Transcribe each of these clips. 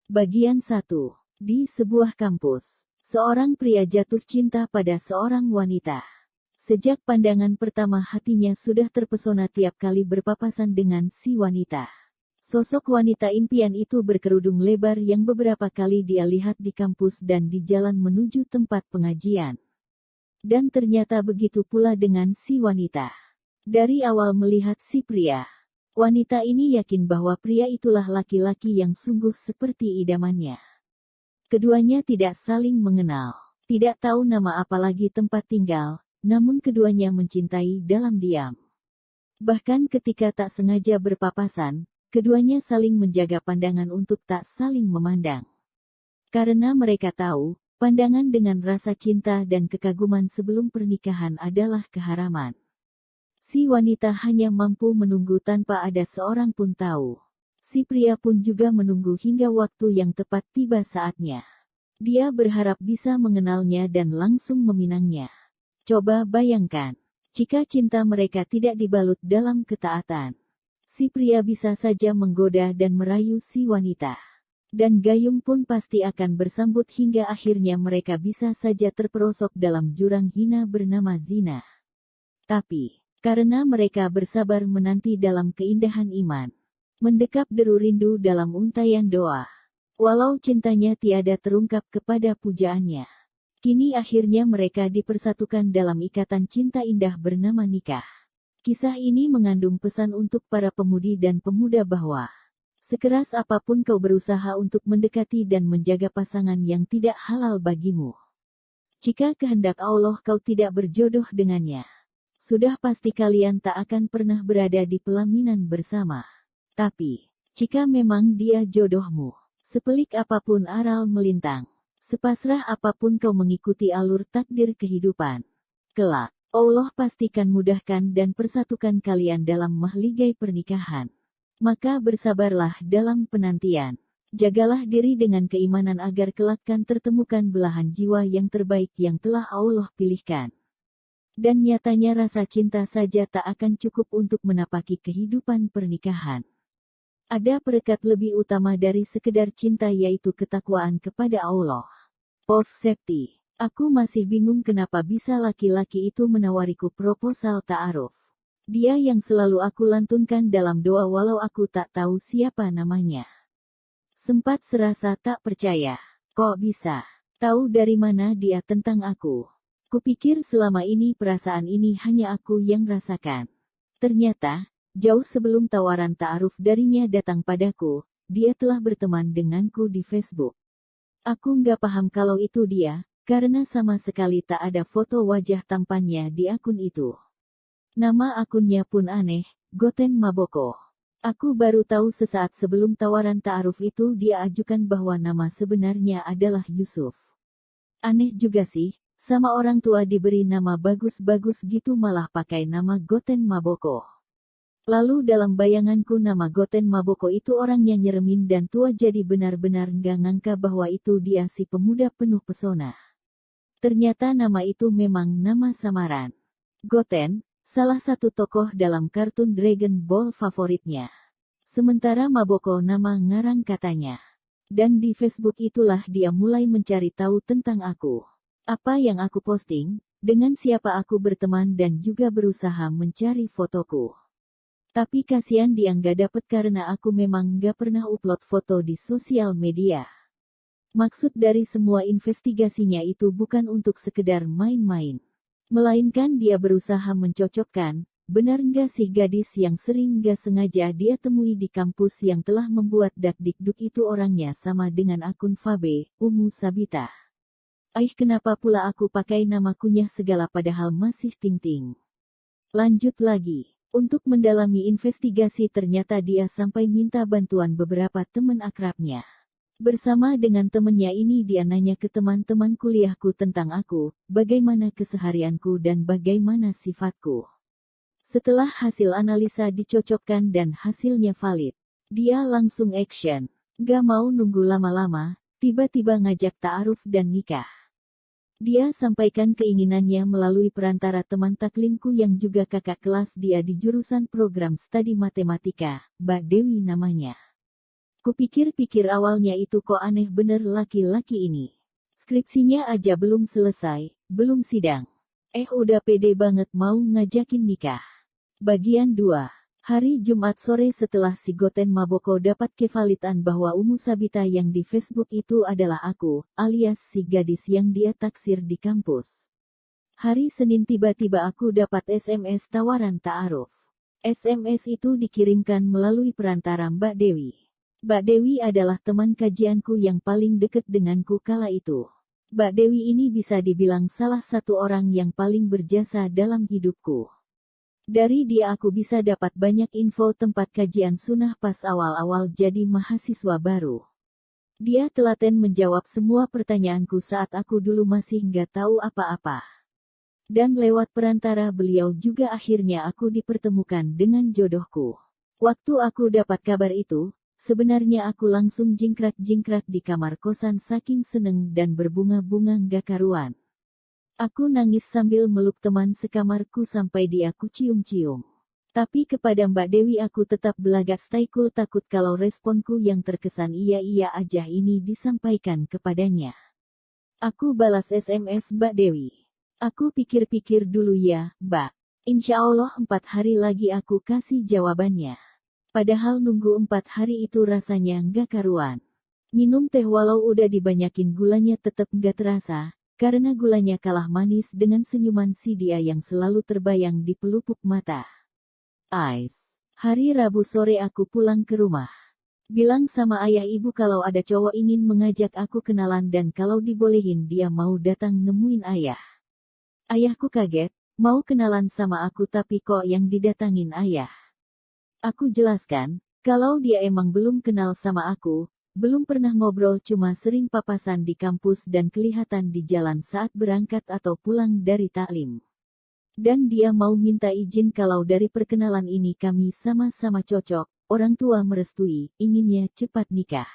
Bagian 1. Di sebuah kampus, seorang pria jatuh cinta pada seorang wanita. Sejak pandangan pertama hatinya sudah terpesona tiap kali berpapasan dengan si wanita. Sosok wanita impian itu berkerudung lebar yang beberapa kali dia lihat di kampus dan di jalan menuju tempat pengajian. Dan ternyata begitu pula dengan si wanita. Dari awal melihat si pria, wanita ini yakin bahwa pria itulah laki-laki yang sungguh seperti idamannya. Keduanya tidak saling mengenal, tidak tahu nama apalagi tempat tinggal, namun keduanya mencintai dalam diam. Bahkan ketika tak sengaja berpapasan, keduanya saling menjaga pandangan untuk tak saling memandang. Karena mereka tahu, pandangan dengan rasa cinta dan kekaguman sebelum pernikahan adalah keharaman. Si wanita hanya mampu menunggu tanpa ada seorang pun tahu. Si pria pun juga menunggu hingga waktu yang tepat tiba saatnya. Dia berharap bisa mengenalnya dan langsung meminangnya. Coba bayangkan, jika cinta mereka tidak dibalut dalam ketaatan. Si pria bisa saja menggoda dan merayu si wanita. Dan gayung pun pasti akan bersambut hingga akhirnya mereka bisa saja terperosok dalam jurang hina bernama zina. Tapi, karena mereka bersabar menanti dalam keindahan iman, mendekap deru rindu dalam untaian doa. Walau cintanya tiada terungkap kepada pujaannya, kini akhirnya mereka dipersatukan dalam ikatan cinta indah bernama nikah. Kisah ini mengandung pesan untuk para pemudi dan pemuda bahwa, sekeras apapun kau berusaha untuk mendekati dan menjaga pasangan yang tidak halal bagimu, jika kehendak Allah kau tidak berjodoh dengannya, sudah pasti kalian tak akan pernah berada di pelaminan bersama. Tapi, jika memang dia jodohmu, sepelik apapun aral melintang, sepasrah apapun kau mengikuti alur takdir kehidupan, kelak, Allah pastikan mudahkan dan persatukan kalian dalam mahligai pernikahan. Maka bersabarlah dalam penantian. Jagalah diri dengan keimanan agar kelak kan tertemukan belahan jiwa yang terbaik yang telah Allah pilihkan. Dan nyatanya rasa cinta saja tak akan cukup untuk menapaki kehidupan pernikahan. Ada perekat lebih utama dari sekedar cinta yaitu ketakwaan kepada Allah. Of safety. Aku masih bingung kenapa bisa laki-laki itu menawariku proposal ta'aruf. Dia yang selalu aku lantunkan dalam doa walau aku tak tahu siapa namanya. Sempat serasa tak percaya. Kok bisa? Tahu dari mana dia tentang aku? Kupikir selama ini perasaan ini hanya aku yang rasakan. Ternyata, jauh sebelum tawaran ta'aruf darinya datang padaku, dia telah berteman denganku di Facebook. Aku nggak paham kalau itu dia, karena sama sekali tak ada foto wajah tampannya di akun itu. Nama akunnya pun aneh, Goten Maboko. Aku baru tahu sesaat sebelum tawaran ta'aruf itu dia ajukan bahwa nama sebenarnya adalah Yusuf. Aneh juga sih. Sama orang tua diberi nama bagus-bagus gitu malah pakai nama Goten Maboko. Lalu dalam bayanganku nama Goten Maboko itu orang yang nyeremin dan tua jadi benar-benar nggak ngangka bahwa itu dia si pemuda penuh pesona. Ternyata nama itu memang nama samaran. Goten, salah satu tokoh dalam kartun Dragon Ball favoritnya. Sementara Maboko nama ngarang katanya. Dan di Facebook itulah dia mulai mencari tahu tentang aku. Apa yang aku posting, dengan siapa aku berteman dan juga berusaha mencari fotoku. Tapi kasihan dia nggak dapet karena aku memang nggak pernah upload foto di sosial media. Maksud dari semua investigasinya itu bukan untuk sekedar main-main. Melainkan dia berusaha mencocokkan, benar nggak sih gadis yang sering nggak sengaja dia temui di kampus yang telah membuat dakdikduk itu orangnya sama dengan akun Fabe, Umu Sabita. Kenapa pula aku pakai nama kunyah segala padahal masih ting-ting. Lanjut lagi. Untuk mendalami investigasi ternyata dia sampai minta bantuan beberapa teman akrabnya. Bersama dengan temennya ini dia nanya ke teman-teman kuliahku tentang aku, bagaimana keseharianku dan bagaimana sifatku. Setelah hasil analisa dicocokkan dan hasilnya valid, dia langsung action. Gak mau nunggu lama-lama, tiba-tiba ngajak ta'aruf dan nikah. Dia sampaikan keinginannya melalui perantara teman taklinku yang juga kakak kelas dia di jurusan program studi matematika, Mbak Dewi namanya. Kupikir-pikir awalnya itu kok aneh bener laki-laki ini. Skripsinya aja belum selesai, belum sidang. Udah pede banget mau ngajakin nikah. Bagian 2. Hari Jumat sore setelah si Goten Maboko dapat kevalitan bahwa Umu Sabita yang di Facebook itu adalah aku, alias si gadis yang dia taksir di kampus. Hari Senin tiba-tiba aku dapat SMS tawaran ta'aruf. SMS itu dikirimkan melalui perantara Mbak Dewi. Mbak Dewi adalah teman kajianku yang paling dekat denganku kala itu. Mbak Dewi ini bisa dibilang salah satu orang yang paling berjasa dalam hidupku. Dari dia aku bisa dapat banyak info tempat kajian sunnah pas awal-awal jadi mahasiswa baru. Dia telaten menjawab semua pertanyaanku saat aku dulu masih nggak tahu apa-apa. Dan lewat perantara beliau juga akhirnya aku dipertemukan dengan jodohku. Waktu aku dapat kabar itu, sebenarnya aku langsung jingkrak-jingkrak di kamar kosan saking seneng dan berbunga-bunga nggak karuan. Aku nangis sambil meluk teman sekamarku sampai dia aku cium-cium. Tapi kepada Mbak Dewi aku tetap belagak staikul takut kalau responku yang terkesan iya-iya aja ini disampaikan kepadanya. Aku balas SMS Mbak Dewi. Aku pikir-pikir dulu ya, Mbak. Insya Allah 4 hari lagi aku kasih jawabannya. Padahal nunggu 4 hari itu rasanya nggak karuan. Minum teh walau udah dibanyakin gulanya tetep nggak terasa. Karena gulanya kalah manis dengan senyuman si dia yang selalu terbayang di pelupuk mata. Hari Rabu sore aku pulang ke rumah. Bilang sama ayah ibu kalau ada cowok ingin mengajak aku kenalan dan kalau dibolehin dia mau datang nemuin ayah. Ayahku kaget, mau kenalan sama aku tapi kok yang didatangin ayah. Aku jelaskan, kalau dia emang belum kenal sama aku, belum pernah ngobrol cuma sering papasan di kampus dan kelihatan di jalan saat berangkat atau pulang dari taklim. Dan dia mau minta izin kalau dari perkenalan ini kami sama-sama cocok, orang tua merestui, inginnya cepat nikah.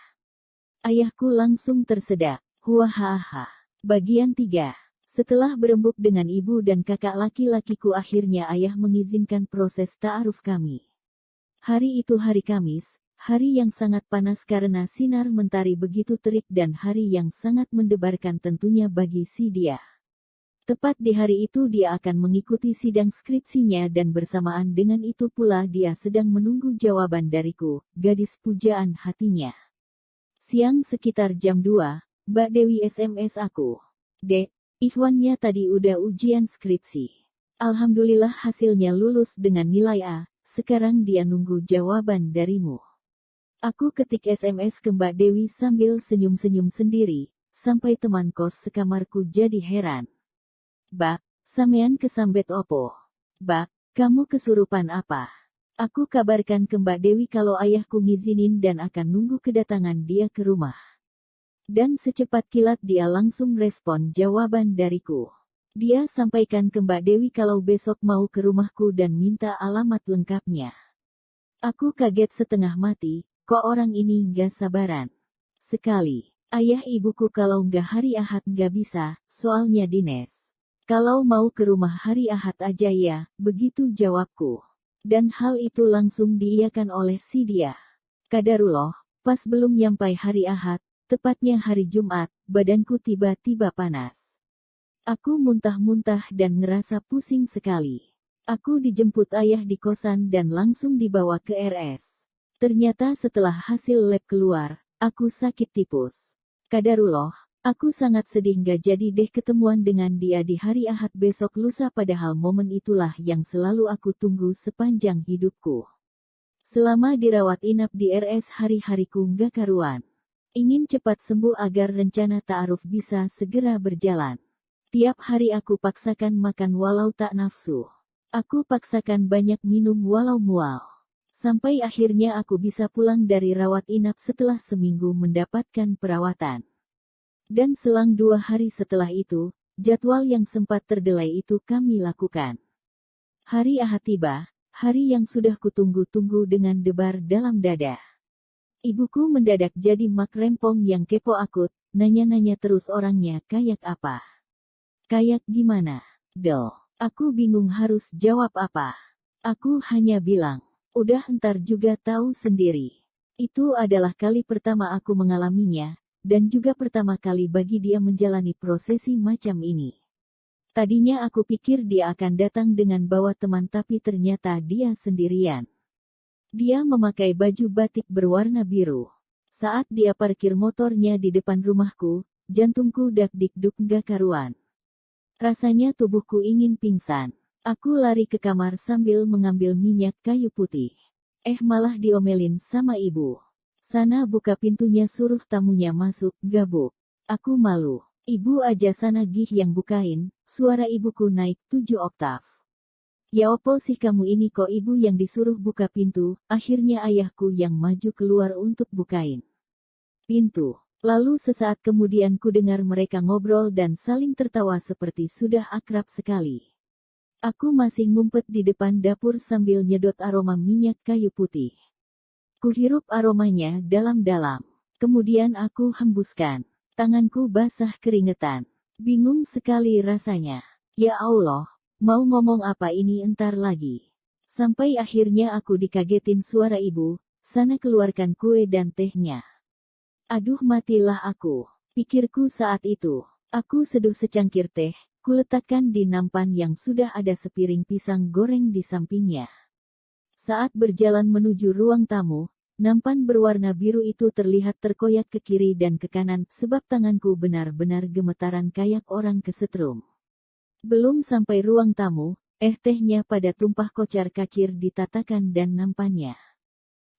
Ayahku langsung tersedak, huahaha. Bagian 3. Setelah berembuk dengan ibu dan kakak laki-lakiku akhirnya ayah mengizinkan proses ta'aruf kami. Hari itu hari Kamis. Hari yang sangat panas karena sinar mentari begitu terik dan hari yang sangat mendebarkan tentunya bagi si dia. Tepat di hari itu dia akan mengikuti sidang skripsinya dan bersamaan dengan itu pula dia sedang menunggu jawaban dariku, gadis pujaan hatinya. Siang sekitar jam 2, Mbak Dewi SMS aku. Dek, Ikhwannya tadi udah ujian skripsi. Alhamdulillah hasilnya lulus dengan nilai A, sekarang dia nunggu jawaban darimu. Aku ketik SMS ke Mbak Dewi sambil senyum-senyum sendiri, sampai teman kos sekamarku jadi heran. Bak, sampean kesambet opo? Bak, kamu kesurupan apa? Aku kabarkan ke Mbak Dewi kalau ayahku ngizinin dan akan nunggu kedatangan dia ke rumah. Dan secepat kilat dia langsung respon jawaban dariku. Dia sampaikan ke Mbak Dewi kalau besok mau ke rumahku dan minta alamat lengkapnya. Aku kaget setengah mati. Kok orang ini nggak sabaran sekali. Ayah ibuku kalau nggak hari Ahad nggak bisa, soalnya dinas. Kalau mau ke rumah hari Ahad aja ya, begitu jawabku. Dan hal itu langsung diiyakan oleh si dia. Qadarullah, pas belum nyampai hari Ahad, tepatnya hari Jumat, badanku tiba-tiba panas. Aku muntah-muntah dan ngerasa pusing sekali. Aku dijemput ayah di kosan dan langsung dibawa ke RS. Ternyata setelah hasil lab keluar, aku sakit tipus. Qadarullah, aku sangat sedih gak jadi deh ketemuan dengan dia di hari Ahad besok lusa padahal momen itulah yang selalu aku tunggu sepanjang hidupku. Selama dirawat inap di RS hari-hariku gak karuan. Ingin cepat sembuh agar rencana ta'aruf bisa segera berjalan. Tiap hari aku paksakan makan walau tak nafsu. Aku paksakan banyak minum walau mual. Sampai akhirnya aku bisa pulang dari rawat inap setelah seminggu mendapatkan perawatan. Dan selang 2 hari setelah itu, jadwal yang sempat terdelay itu kami lakukan. Hari Ahad tiba, hari yang sudah kutunggu-tunggu dengan debar dalam dada. Ibuku mendadak jadi mak rempong yang kepo akut, nanya-nanya terus orangnya kayak apa. Kayak gimana? Del, aku bingung harus jawab apa. Aku hanya bilang. Udah entar juga tahu sendiri. Itu adalah kali pertama aku mengalaminya, dan juga pertama kali bagi dia menjalani prosesi macam ini. Tadinya aku pikir dia akan datang dengan bawa teman tapi ternyata dia sendirian. Dia memakai baju batik berwarna biru. Saat dia parkir motornya di depan rumahku, jantungku dak-dikduk gak karuan. Rasanya tubuhku ingin pingsan. Aku lari ke kamar sambil mengambil minyak kayu putih. Malah diomelin sama ibu. Sana buka pintunya, suruh tamunya masuk, gabuk. Aku malu. Ibu aja sana gih yang bukain, suara ibuku naik 7 oktav. Ya opo sih kamu ini, kok ibu yang disuruh buka pintu? Akhirnya ayahku yang maju keluar untuk bukain pintu. Lalu sesaat kemudian ku dengar mereka ngobrol dan saling tertawa seperti sudah akrab sekali. Aku masih ngumpet di depan dapur sambil nyedot aroma minyak kayu putih. Kuhirup aromanya dalam-dalam. Kemudian aku hembuskan. Tanganku basah keringetan. Bingung sekali rasanya. Ya Allah, mau ngomong apa ini entar lagi. Sampai akhirnya aku dikagetin suara ibu, sana keluarkan kue dan tehnya. Aduh matilah aku, pikirku saat itu. Aku seduh secangkir teh, kuletakkan di nampan yang sudah ada sepiring pisang goreng di sampingnya. Saat berjalan menuju ruang tamu, nampan berwarna biru itu terlihat terkoyak ke kiri dan ke kanan sebab tanganku benar-benar gemetaran kayak orang kesetrum. Belum sampai ruang tamu, tehnya pada tumpah kocar-kacir di tatakan dan nampannya.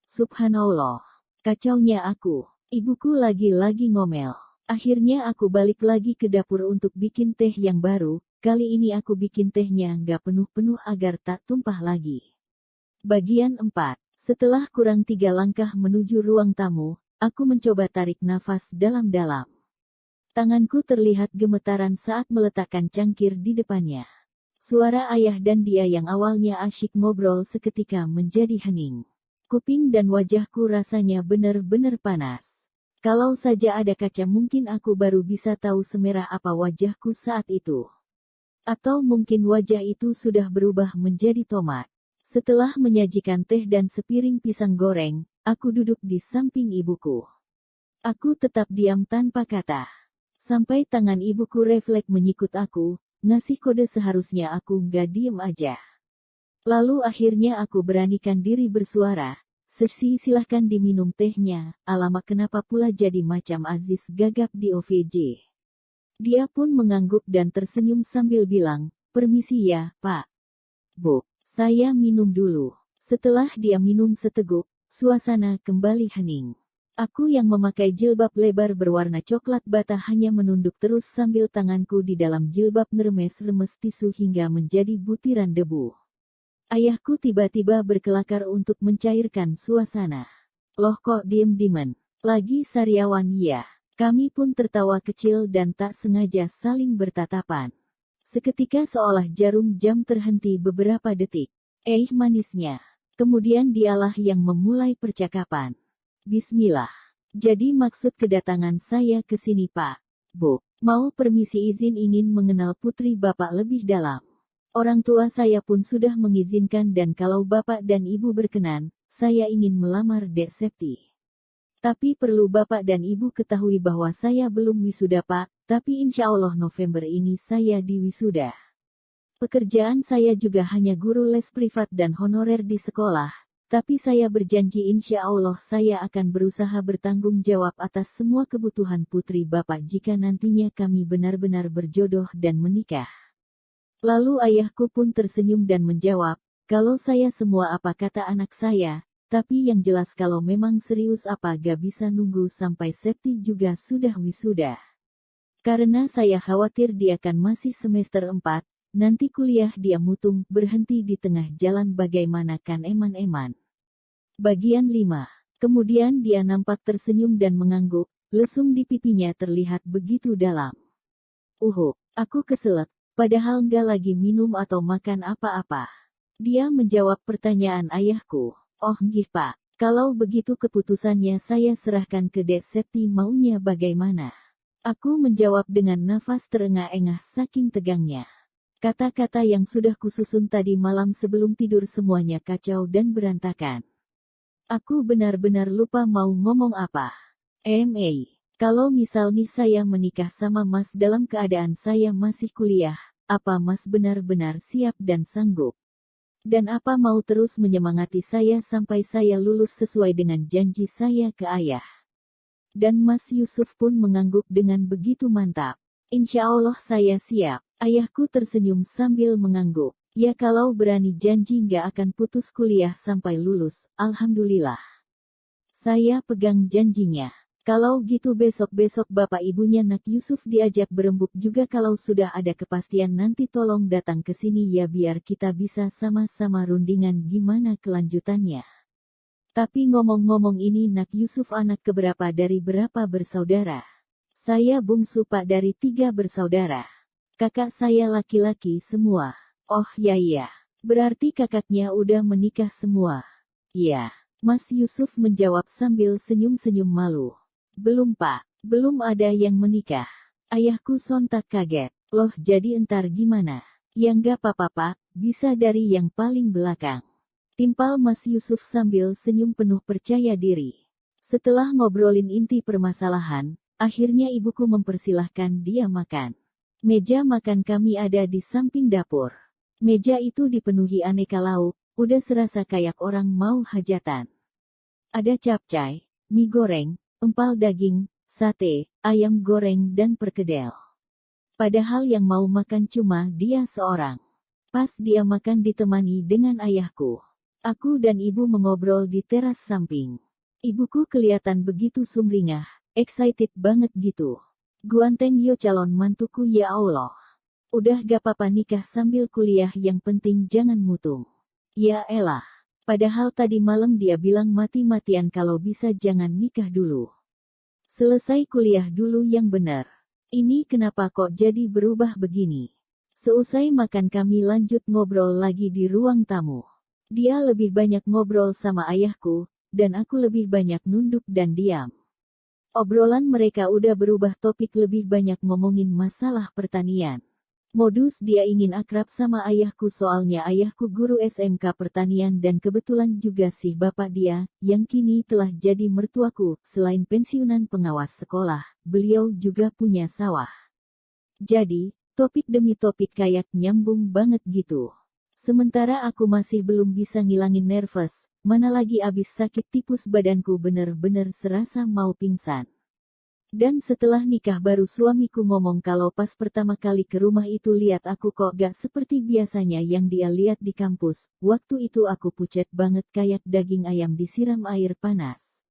Subhanallah, kacaunya aku. Ibuku lagi-lagi ngomel. Akhirnya aku balik lagi ke dapur untuk bikin teh yang baru. Kali ini aku bikin tehnya nggak penuh-penuh agar tak tumpah lagi. Bagian 4. Setelah kurang 3 langkah menuju ruang tamu, aku mencoba tarik nafas dalam-dalam. Tanganku terlihat gemetaran saat meletakkan cangkir di depannya. Suara ayah dan dia yang awalnya asyik ngobrol seketika menjadi hening. Kuping dan wajahku rasanya benar-benar panas. Kalau saja ada kaca mungkin aku baru bisa tahu semerah apa wajahku saat itu. Atau mungkin wajah itu sudah berubah menjadi tomat. Setelah menyajikan teh dan sepiring pisang goreng, aku duduk di samping ibuku. Aku tetap diam tanpa kata. Sampai tangan ibuku refleks menyikut aku, ngasih kode seharusnya aku nggak diem aja. Lalu akhirnya aku beranikan diri bersuara, "Sesi silahkan diminum tehnya, alamak kenapa pula jadi macam Aziz gagap di OVJ." Dia pun mengangguk dan tersenyum sambil bilang, "Permisi ya, Pak." "Bu, saya minum dulu." Setelah dia minum seteguk, suasana kembali hening. Aku yang memakai jilbab lebar berwarna coklat bata hanya menunduk terus sambil tanganku di dalam jilbab ngeremes-remes tisu hingga menjadi butiran debu. Ayahku tiba-tiba berkelakar untuk mencairkan suasana. "Loh kok diem-diemen? Lagi sariawan ya?" Kami pun tertawa kecil dan tak sengaja saling bertatapan. Seketika seolah jarum jam terhenti beberapa detik. Manisnya. Kemudian dialah yang memulai percakapan. "Bismillah. Jadi maksud kedatangan saya ke sini Pak, Bu, mau permisi izin ingin mengenal putri Bapak lebih dalam. Orang tua saya pun sudah mengizinkan dan kalau Bapak dan Ibu berkenan, saya ingin melamar Dek Septi. Tapi perlu Bapak dan Ibu ketahui bahwa saya belum wisuda Pak, tapi insya Allah November ini saya diwisuda. Pekerjaan saya juga hanya guru les privat dan honorer di sekolah, tapi saya berjanji insya Allah saya akan berusaha bertanggung jawab atas semua kebutuhan putri Bapak jika nantinya kami benar-benar berjodoh dan menikah." Lalu ayahku pun tersenyum dan menjawab, "Kalau saya semua apa kata anak saya, tapi yang jelas kalau memang serius apa gak bisa nunggu sampai Septi juga sudah wisuda. Karena saya khawatir dia kan masih semester 4, nanti kuliah dia mutung berhenti di tengah jalan bagaimana kan eman-eman." Bagian 5. Kemudian dia nampak tersenyum dan mengangguk, lesung di pipinya terlihat begitu dalam. Aku keselak. Padahal nggak lagi minum atau makan apa-apa. Dia menjawab pertanyaan ayahku. "Oh nggih Pak, kalau begitu keputusannya saya serahkan ke Dek Septi maunya bagaimana?" Aku menjawab dengan nafas terengah-engah saking tegangnya. Kata-kata yang sudah kususun tadi malam sebelum tidur semuanya kacau dan berantakan. Aku benar-benar lupa mau ngomong apa. Kalau misal nih saya menikah sama Mas dalam keadaan saya masih kuliah, apa Mas benar-benar siap dan sanggup? Dan apa mau terus menyemangati saya sampai saya lulus sesuai dengan janji saya ke ayah? Dan Mas Yusuf pun mengangguk dengan begitu mantap. Insya Allah saya siap. Ayahku tersenyum sambil mengangguk. Ya kalau berani janji nggak akan putus kuliah sampai lulus, alhamdulillah. Saya pegang janjinya. Kalau gitu besok-besok bapak ibunya Nak Yusuf diajak berembuk juga kalau sudah ada kepastian nanti tolong datang ke sini ya biar kita bisa sama-sama rundingan gimana kelanjutannya. Tapi ngomong-ngomong ini Nak Yusuf anak keberapa dari berapa bersaudara? Saya bungsu Pak dari 3 bersaudara. Kakak saya laki-laki semua. Oh iya. Berarti kakaknya udah menikah semua. Iya. Mas Yusuf menjawab sambil senyum-senyum malu. Belum Pak, belum ada yang menikah. Ayahku sontak kaget. Loh jadi entar gimana? Ya nggak apa-apa Pak, bisa dari yang paling belakang. Timpal Mas Yusuf sambil senyum penuh percaya diri. Setelah ngobrolin inti permasalahan, akhirnya ibuku mempersilahkan dia makan. Meja makan kami ada di samping dapur. Meja itu dipenuhi aneka lauk, udah serasa kayak orang mau hajatan. Ada capcay, mie goreng, empal daging, sate, ayam goreng dan perkedel. Padahal yang mau makan cuma dia seorang. Pas dia makan ditemani dengan ayahku. Aku dan ibu mengobrol di teras samping. Ibuku kelihatan begitu sumringah, excited banget gitu. Guanteng yo calon mantuku ya Allah. Udah gak apa-apa nikah sambil kuliah yang penting jangan mutung. Ya elah. Padahal tadi malam dia bilang mati-matian kalau bisa jangan nikah dulu. Selesai kuliah dulu yang benar. Ini kenapa kok jadi berubah begini? Seusai makan kami lanjut ngobrol lagi di ruang tamu. Dia lebih banyak ngobrol sama ayahku, dan aku lebih banyak nunduk dan diam. Obrolan mereka udah berubah topik lebih banyak ngomongin masalah pertanian. Modus dia ingin akrab sama ayahku soalnya ayahku guru SMK pertanian dan kebetulan juga sih bapak dia, yang kini telah jadi mertuaku, selain pensiunan pengawas sekolah, beliau juga punya sawah. Jadi, topik demi topik kayak nyambung banget gitu. Sementara aku masih belum bisa ngilangin nervous, mana lagi abis sakit tipus badanku bener-bener serasa mau pingsan. Dan setelah nikah baru suamiku ngomong kalau pas pertama kali ke rumah itu lihat aku kok gak seperti biasanya yang dia lihat di kampus. Waktu itu aku pucet banget kayak daging ayam disiram air panas.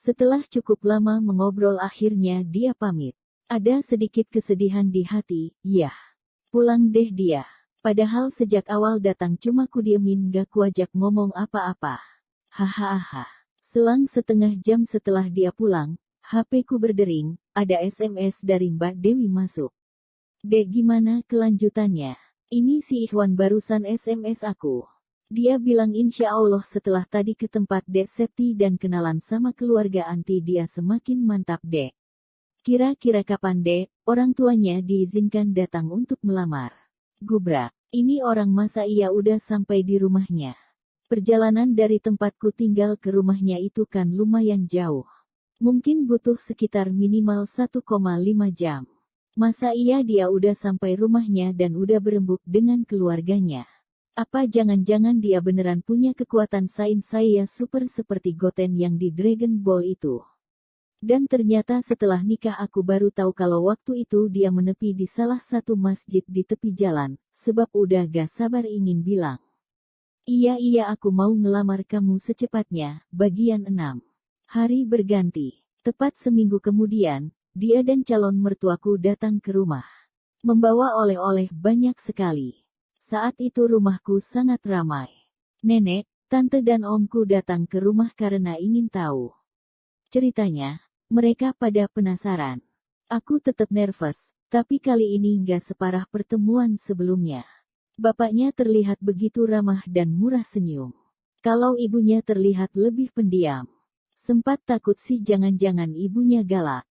Setelah cukup lama mengobrol akhirnya dia pamit. Ada sedikit kesedihan di hati, yah. Pulang deh dia. Padahal sejak awal datang cuma ku diemin gak kuajak ngomong apa-apa. Hahaha. Selang setengah jam setelah dia pulang, HP ku berdering, ada SMS dari Mbak Dewi masuk. Dek gimana kelanjutannya? Ini si Ikhwan barusan SMS aku. Dia bilang insya Allah setelah tadi ke tempat Dek Septi dan kenalan sama keluarga anti dia semakin mantap Dek. Kira-kira kapan Dek, orang tuanya diizinkan datang untuk melamar? Gubrak, ini orang masa iya udah sampai di rumahnya. Perjalanan dari tempatku tinggal ke rumahnya itu kan lumayan jauh. Mungkin butuh sekitar minimal 1,5 jam. Masa iya dia udah sampai rumahnya dan udah berembuk dengan keluarganya? Apa jangan-jangan dia beneran punya kekuatan sains saya super seperti Goten yang di Dragon Ball itu? Dan ternyata setelah nikah aku baru tahu kalau waktu itu dia menepi di salah satu masjid di tepi jalan, sebab udah gak sabar ingin bilang. Iya aku mau ngelamar kamu secepatnya, bagian 6. Hari berganti. Tepat seminggu kemudian, dia dan calon mertuaku datang ke rumah. Membawa oleh-oleh banyak sekali. Saat itu rumahku sangat ramai. Nenek, tante dan omku datang ke rumah karena ingin tahu. Ceritanya, mereka pada penasaran. Aku tetap nervous, tapi kali ini nggak separah pertemuan sebelumnya. Bapaknya terlihat begitu ramah dan murah senyum. Kalau ibunya terlihat lebih pendiam. Sempat takut sih jangan-jangan ibunya galak.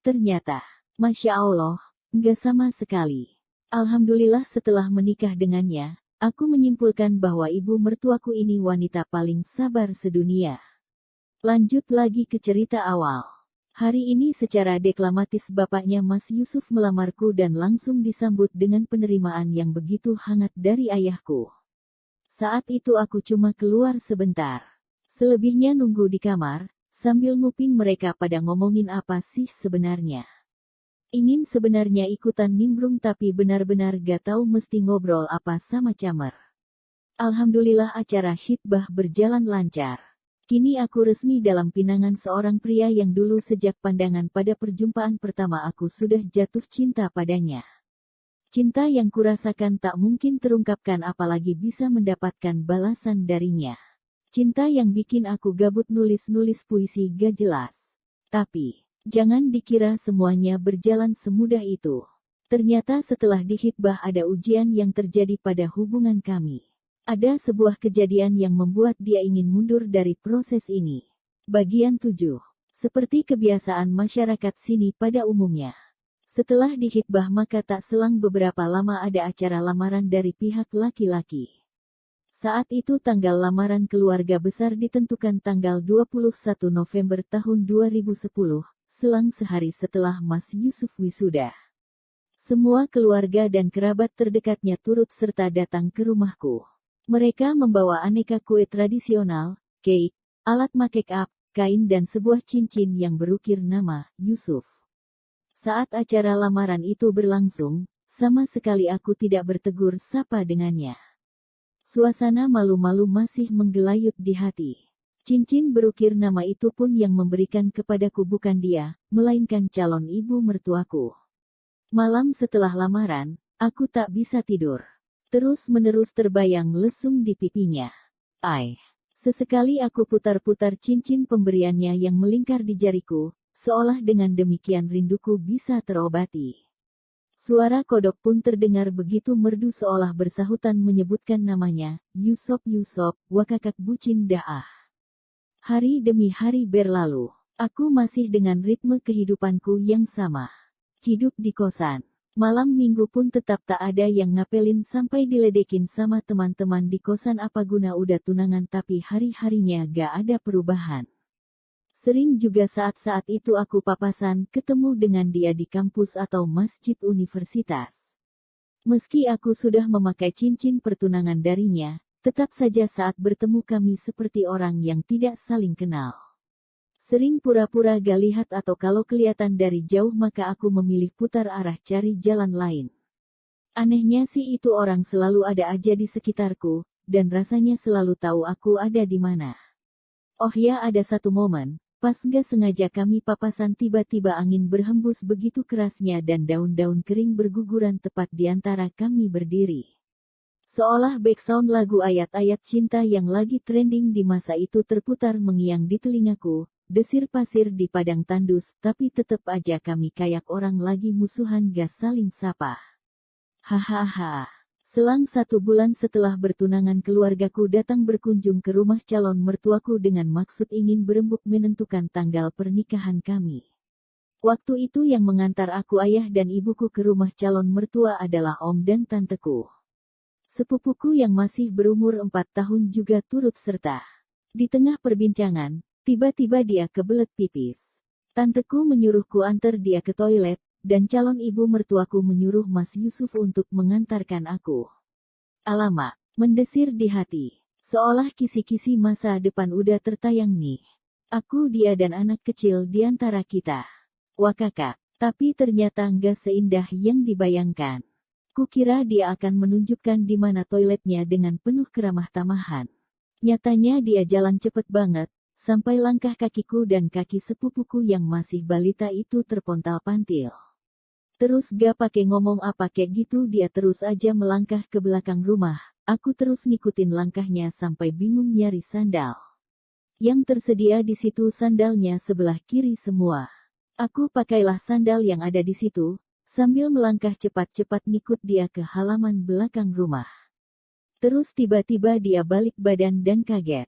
Ternyata, Masya Allah, nggak sama sekali. Alhamdulillah setelah menikah dengannya, aku menyimpulkan bahwa ibu mertuaku ini wanita paling sabar sedunia. Lanjut lagi ke cerita awal. Hari ini secara deklamatis bapaknya Mas Yusuf melamarku dan langsung disambut dengan penerimaan yang begitu hangat dari ayahku. Saat itu aku cuma keluar sebentar. Selebihnya nunggu di kamar, sambil nguping mereka pada ngomongin apa sih sebenarnya. Ingin sebenarnya ikutan nimbrung tapi benar-benar gak tahu mesti ngobrol apa sama Camer. Alhamdulillah acara khitbah berjalan lancar. Kini aku resmi dalam pinangan seorang pria yang dulu sejak pandangan pada perjumpaan pertama aku sudah jatuh cinta padanya. Cinta yang kurasakan tak mungkin terungkapkan apalagi bisa mendapatkan balasan darinya. Cinta yang bikin aku gabut nulis-nulis puisi gak jelas. Tapi, jangan dikira semuanya berjalan semudah itu. Ternyata setelah dikhitbah ada ujian yang terjadi pada hubungan kami. Ada sebuah kejadian yang membuat dia ingin mundur dari proses ini. Bagian 7. Seperti kebiasaan masyarakat sini pada umumnya. Setelah dikhitbah maka tak selang beberapa lama ada acara lamaran dari pihak laki-laki. Saat itu tanggal lamaran keluarga besar ditentukan tanggal 21 November tahun 2010, selang sehari setelah Mas Yusuf wisuda. Semua keluarga dan kerabat terdekatnya turut serta datang ke rumahku. Mereka membawa aneka kue tradisional, cake, alat make up, kain dan sebuah cincin yang berukir nama Yusuf. Saat acara lamaran itu berlangsung, sama sekali aku tidak bertegur sapa dengannya. Suasana malu-malu masih menggelayut di hati. Cincin berukir nama itu pun yang memberikan kepadaku bukan dia, melainkan calon ibu mertuaku. Malam setelah lamaran, aku tak bisa tidur. Terus-menerus terbayang lesung di pipinya. Sesekali aku putar-putar cincin pemberiannya yang melingkar di jariku, seolah dengan demikian rinduku bisa terobati. Suara kodok pun terdengar begitu merdu seolah bersahutan menyebutkan namanya, Yusop Yusop, wakakak bucin daah. Hari demi hari berlalu, aku masih dengan ritme kehidupanku yang sama. Hidup di kosan. Malam minggu pun tetap tak ada yang ngapelin sampai diledekin sama teman-teman di kosan apa guna udah tunangan tapi hari-harinya gak ada perubahan. Sering juga saat-saat itu aku papasan ketemu dengan dia di kampus atau masjid universitas. Meski aku sudah memakai cincin pertunangan darinya, tetap saja saat bertemu kami seperti orang yang tidak saling kenal. Sering pura-pura gak lihat atau kalau kelihatan dari jauh maka aku memilih putar arah cari jalan lain. Anehnya sih itu orang selalu ada aja di sekitarku, dan rasanya selalu tahu aku ada di mana. Oh ya ada satu momen, pas gak sengaja kami papasan tiba-tiba angin berhembus begitu kerasnya dan daun-daun kering berguguran tepat di antara kami berdiri. Seolah backsound lagu ayat-ayat cinta yang lagi trending di masa itu terputar mengiang di telingaku. Desir pasir di padang tandus, tapi tetep aja kami kayak orang lagi musuhan gak saling sapa. Hahaha. Selang 1 bulan setelah bertunangan keluargaku datang berkunjung ke rumah calon mertuaku dengan maksud ingin berembuk menentukan tanggal pernikahan kami. Waktu itu yang mengantar aku ayah dan ibuku ke rumah calon mertua adalah om dan tanteku. Sepupuku yang masih berumur 4 tahun juga turut serta. Di tengah perbincangan, tiba-tiba dia kebelet pipis. Tanteku menyuruhku antar dia ke toilet, dan calon ibu mertuaku menyuruh Mas Yusuf untuk mengantarkan aku. Alamak, mendesir di hati. Seolah kisi-kisi masa depan udah tertayang nih. Aku, dia dan anak kecil di antara kita. Wah kakak, tapi ternyata nggak seindah yang dibayangkan. Kukira dia akan menunjukkan di mana toiletnya dengan penuh keramah tamahan. Nyatanya dia jalan cepet banget. Sampai langkah kakiku dan kaki sepupuku yang masih balita itu terpontal-pantil. Terus gak pakai ngomong apa kayak gitu dia terus aja melangkah ke belakang rumah. Aku terus ngikutin langkahnya sampai bingung nyari sandal. Yang tersedia di situ sandalnya sebelah kiri semua. Aku pakailah sandal yang ada di situ, sambil melangkah cepat-cepat ngikut dia ke halaman belakang rumah. Terus tiba-tiba dia balik badan dan kaget.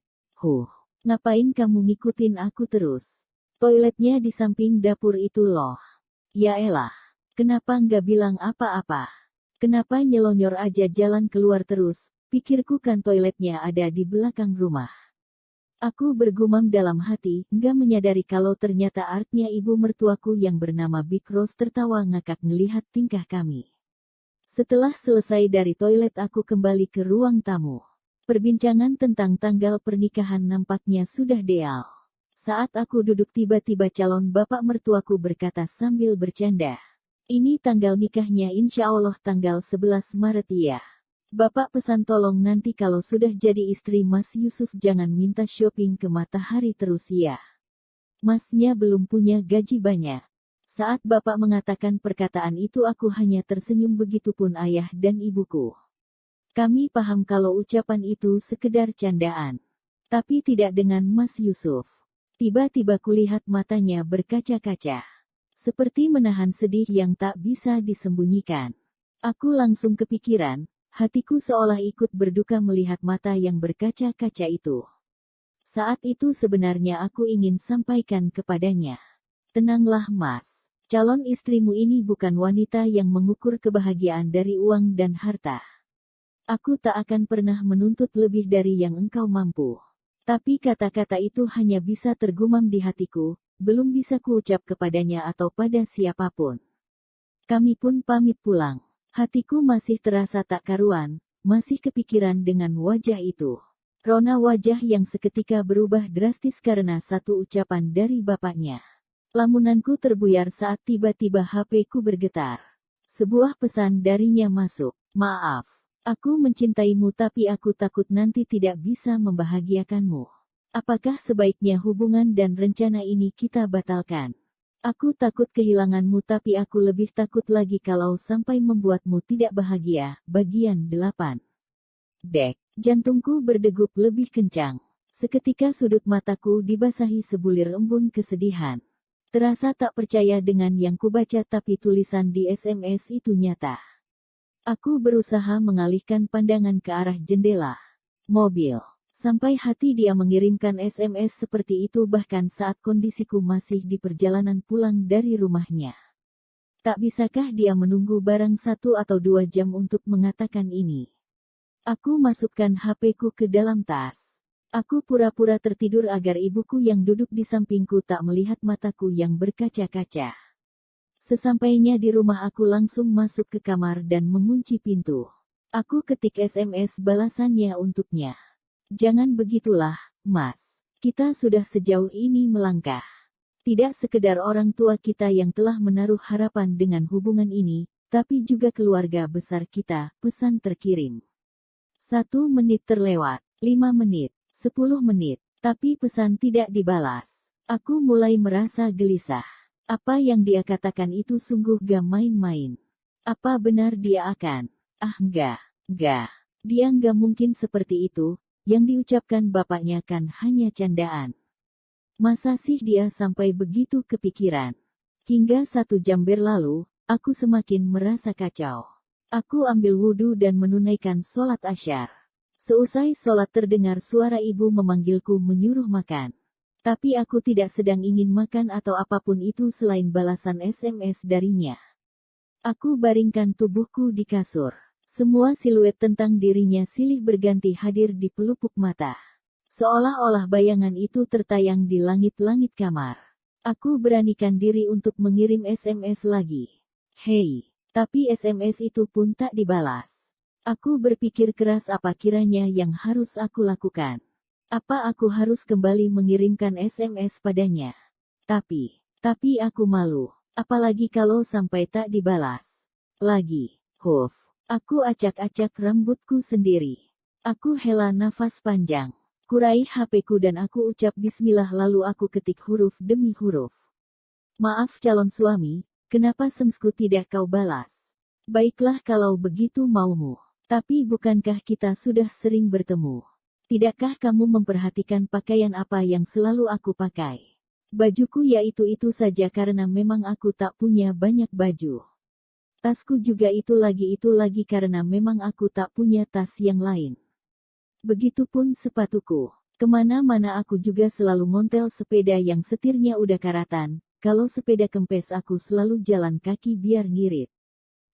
Ngapain kamu ngikutin aku terus? Toiletnya di samping dapur itu loh. Ya elah. Kenapa nggak bilang apa-apa? Kenapa nyelonyor aja jalan keluar terus? Pikirku kan toiletnya ada di belakang rumah. Aku bergumam dalam hati, nggak menyadari kalau ternyata artnya ibu mertuaku yang bernama Big Rose tertawa ngakak melihat tingkah kami. Setelah selesai dari toilet aku kembali ke ruang tamu. Perbincangan tentang tanggal pernikahan nampaknya sudah deal. Saat aku duduk tiba-tiba calon bapak mertuaku berkata sambil bercanda. Ini tanggal nikahnya insya Allah tanggal 11 Maret ya. Bapak pesan tolong nanti kalau sudah jadi istri Mas Yusuf jangan minta shopping ke Matahari terus ya. Masnya belum punya gaji banyak. Saat bapak mengatakan perkataan itu aku hanya tersenyum begitupun ayah dan ibuku. Kami paham kalau ucapan itu sekedar candaan. Tapi tidak dengan Mas Yusuf. Tiba-tiba kulihat matanya berkaca-kaca. Seperti menahan sedih yang tak bisa disembunyikan. Aku langsung kepikiran. Hatiku seolah ikut berduka melihat mata yang berkaca-kaca itu. Saat itu sebenarnya aku ingin sampaikan kepadanya. Tenanglah Mas, calon istrimu ini bukan wanita yang mengukur kebahagiaan dari uang dan harta. Aku tak akan pernah menuntut lebih dari yang engkau mampu. Tapi kata-kata itu hanya bisa tergumam di hatiku, belum bisa kuucap kepadanya atau pada siapapun. Kami pun pamit pulang. Hatiku masih terasa tak karuan, masih kepikiran dengan wajah itu. Rona wajah yang seketika berubah drastis karena satu ucapan dari bapaknya. Lamunanku terbuyar saat tiba-tiba HP-ku bergetar. Sebuah pesan darinya masuk. Maaf, aku mencintaimu tapi aku takut nanti tidak bisa membahagiakanmu. Apakah sebaiknya hubungan dan rencana ini kita batalkan? Aku takut kehilanganmu tapi aku lebih takut lagi kalau sampai membuatmu tidak bahagia. Bagian 8. Dek, jantungku berdegup lebih kencang. Seketika sudut mataku dibasahi sebulir embun kesedihan. Terasa tak percaya dengan yang kubaca tapi tulisan di SMS itu nyata. Aku berusaha mengalihkan pandangan ke arah jendela mobil. Sampai hati dia mengirimkan SMS seperti itu bahkan saat kondisiku masih di perjalanan pulang dari rumahnya. Tak bisakah dia menunggu barang 1 atau 2 jam untuk mengatakan ini? Aku masukkan HP-ku ke dalam tas. Aku pura-pura tertidur agar ibuku yang duduk di sampingku tak melihat mataku yang berkaca-kaca. Sesampainya di rumah aku langsung masuk ke kamar dan mengunci pintu. Aku ketik SMS balasannya untuknya. Jangan begitulah, Mas. Kita sudah sejauh ini melangkah. Tidak sekedar orang tua kita yang telah menaruh harapan dengan hubungan ini, tapi juga keluarga besar kita, pesan terkirim. 1 menit terlewat, 5 menit, 10 menit, tapi pesan tidak dibalas. Aku mulai merasa gelisah. Apa yang dia katakan itu sungguh gak main-main. Apa benar dia akan? Enggak. Dia nggak mungkin seperti itu. Yang diucapkan bapaknya kan hanya candaan. Masa sih dia sampai begitu kepikiran? Hingga 1 jam berlalu, aku semakin merasa kacau. Aku ambil wudhu dan menunaikan sholat asyar. Seusai sholat terdengar suara ibu memanggilku menyuruh makan. Tapi aku tidak sedang ingin makan atau apapun itu selain balasan SMS darinya. Aku baringkan tubuhku di kasur. Semua siluet tentang dirinya silih berganti hadir di pelupuk mata. Seolah-olah bayangan itu tertayang di langit-langit kamar. Aku beranikan diri untuk mengirim SMS lagi. Hei, tapi SMS itu pun tak dibalas. Aku berpikir keras apa kiranya yang harus aku lakukan. Apa aku harus kembali mengirimkan SMS padanya? Tapi aku malu. Apalagi kalau sampai tak dibalas. Lagi, Aku acak-acak rambutku sendiri. Aku hela nafas panjang. Kurai HP-ku dan aku ucap bismillah lalu aku ketik huruf demi huruf. Maaf calon suami, kenapa semsku tidak kau balas? Baiklah kalau begitu maumu. Tapi bukankah kita sudah sering bertemu? Tidakkah kamu memperhatikan pakaian apa yang selalu aku pakai? Bajuku ya itu saja karena memang aku tak punya banyak baju. Tasku juga itu lagi karena memang aku tak punya tas yang lain. Begitupun sepatuku. Kemana-mana aku juga selalu montel sepeda yang setirnya udah karatan, kalau sepeda kempes aku selalu jalan kaki biar ngirit.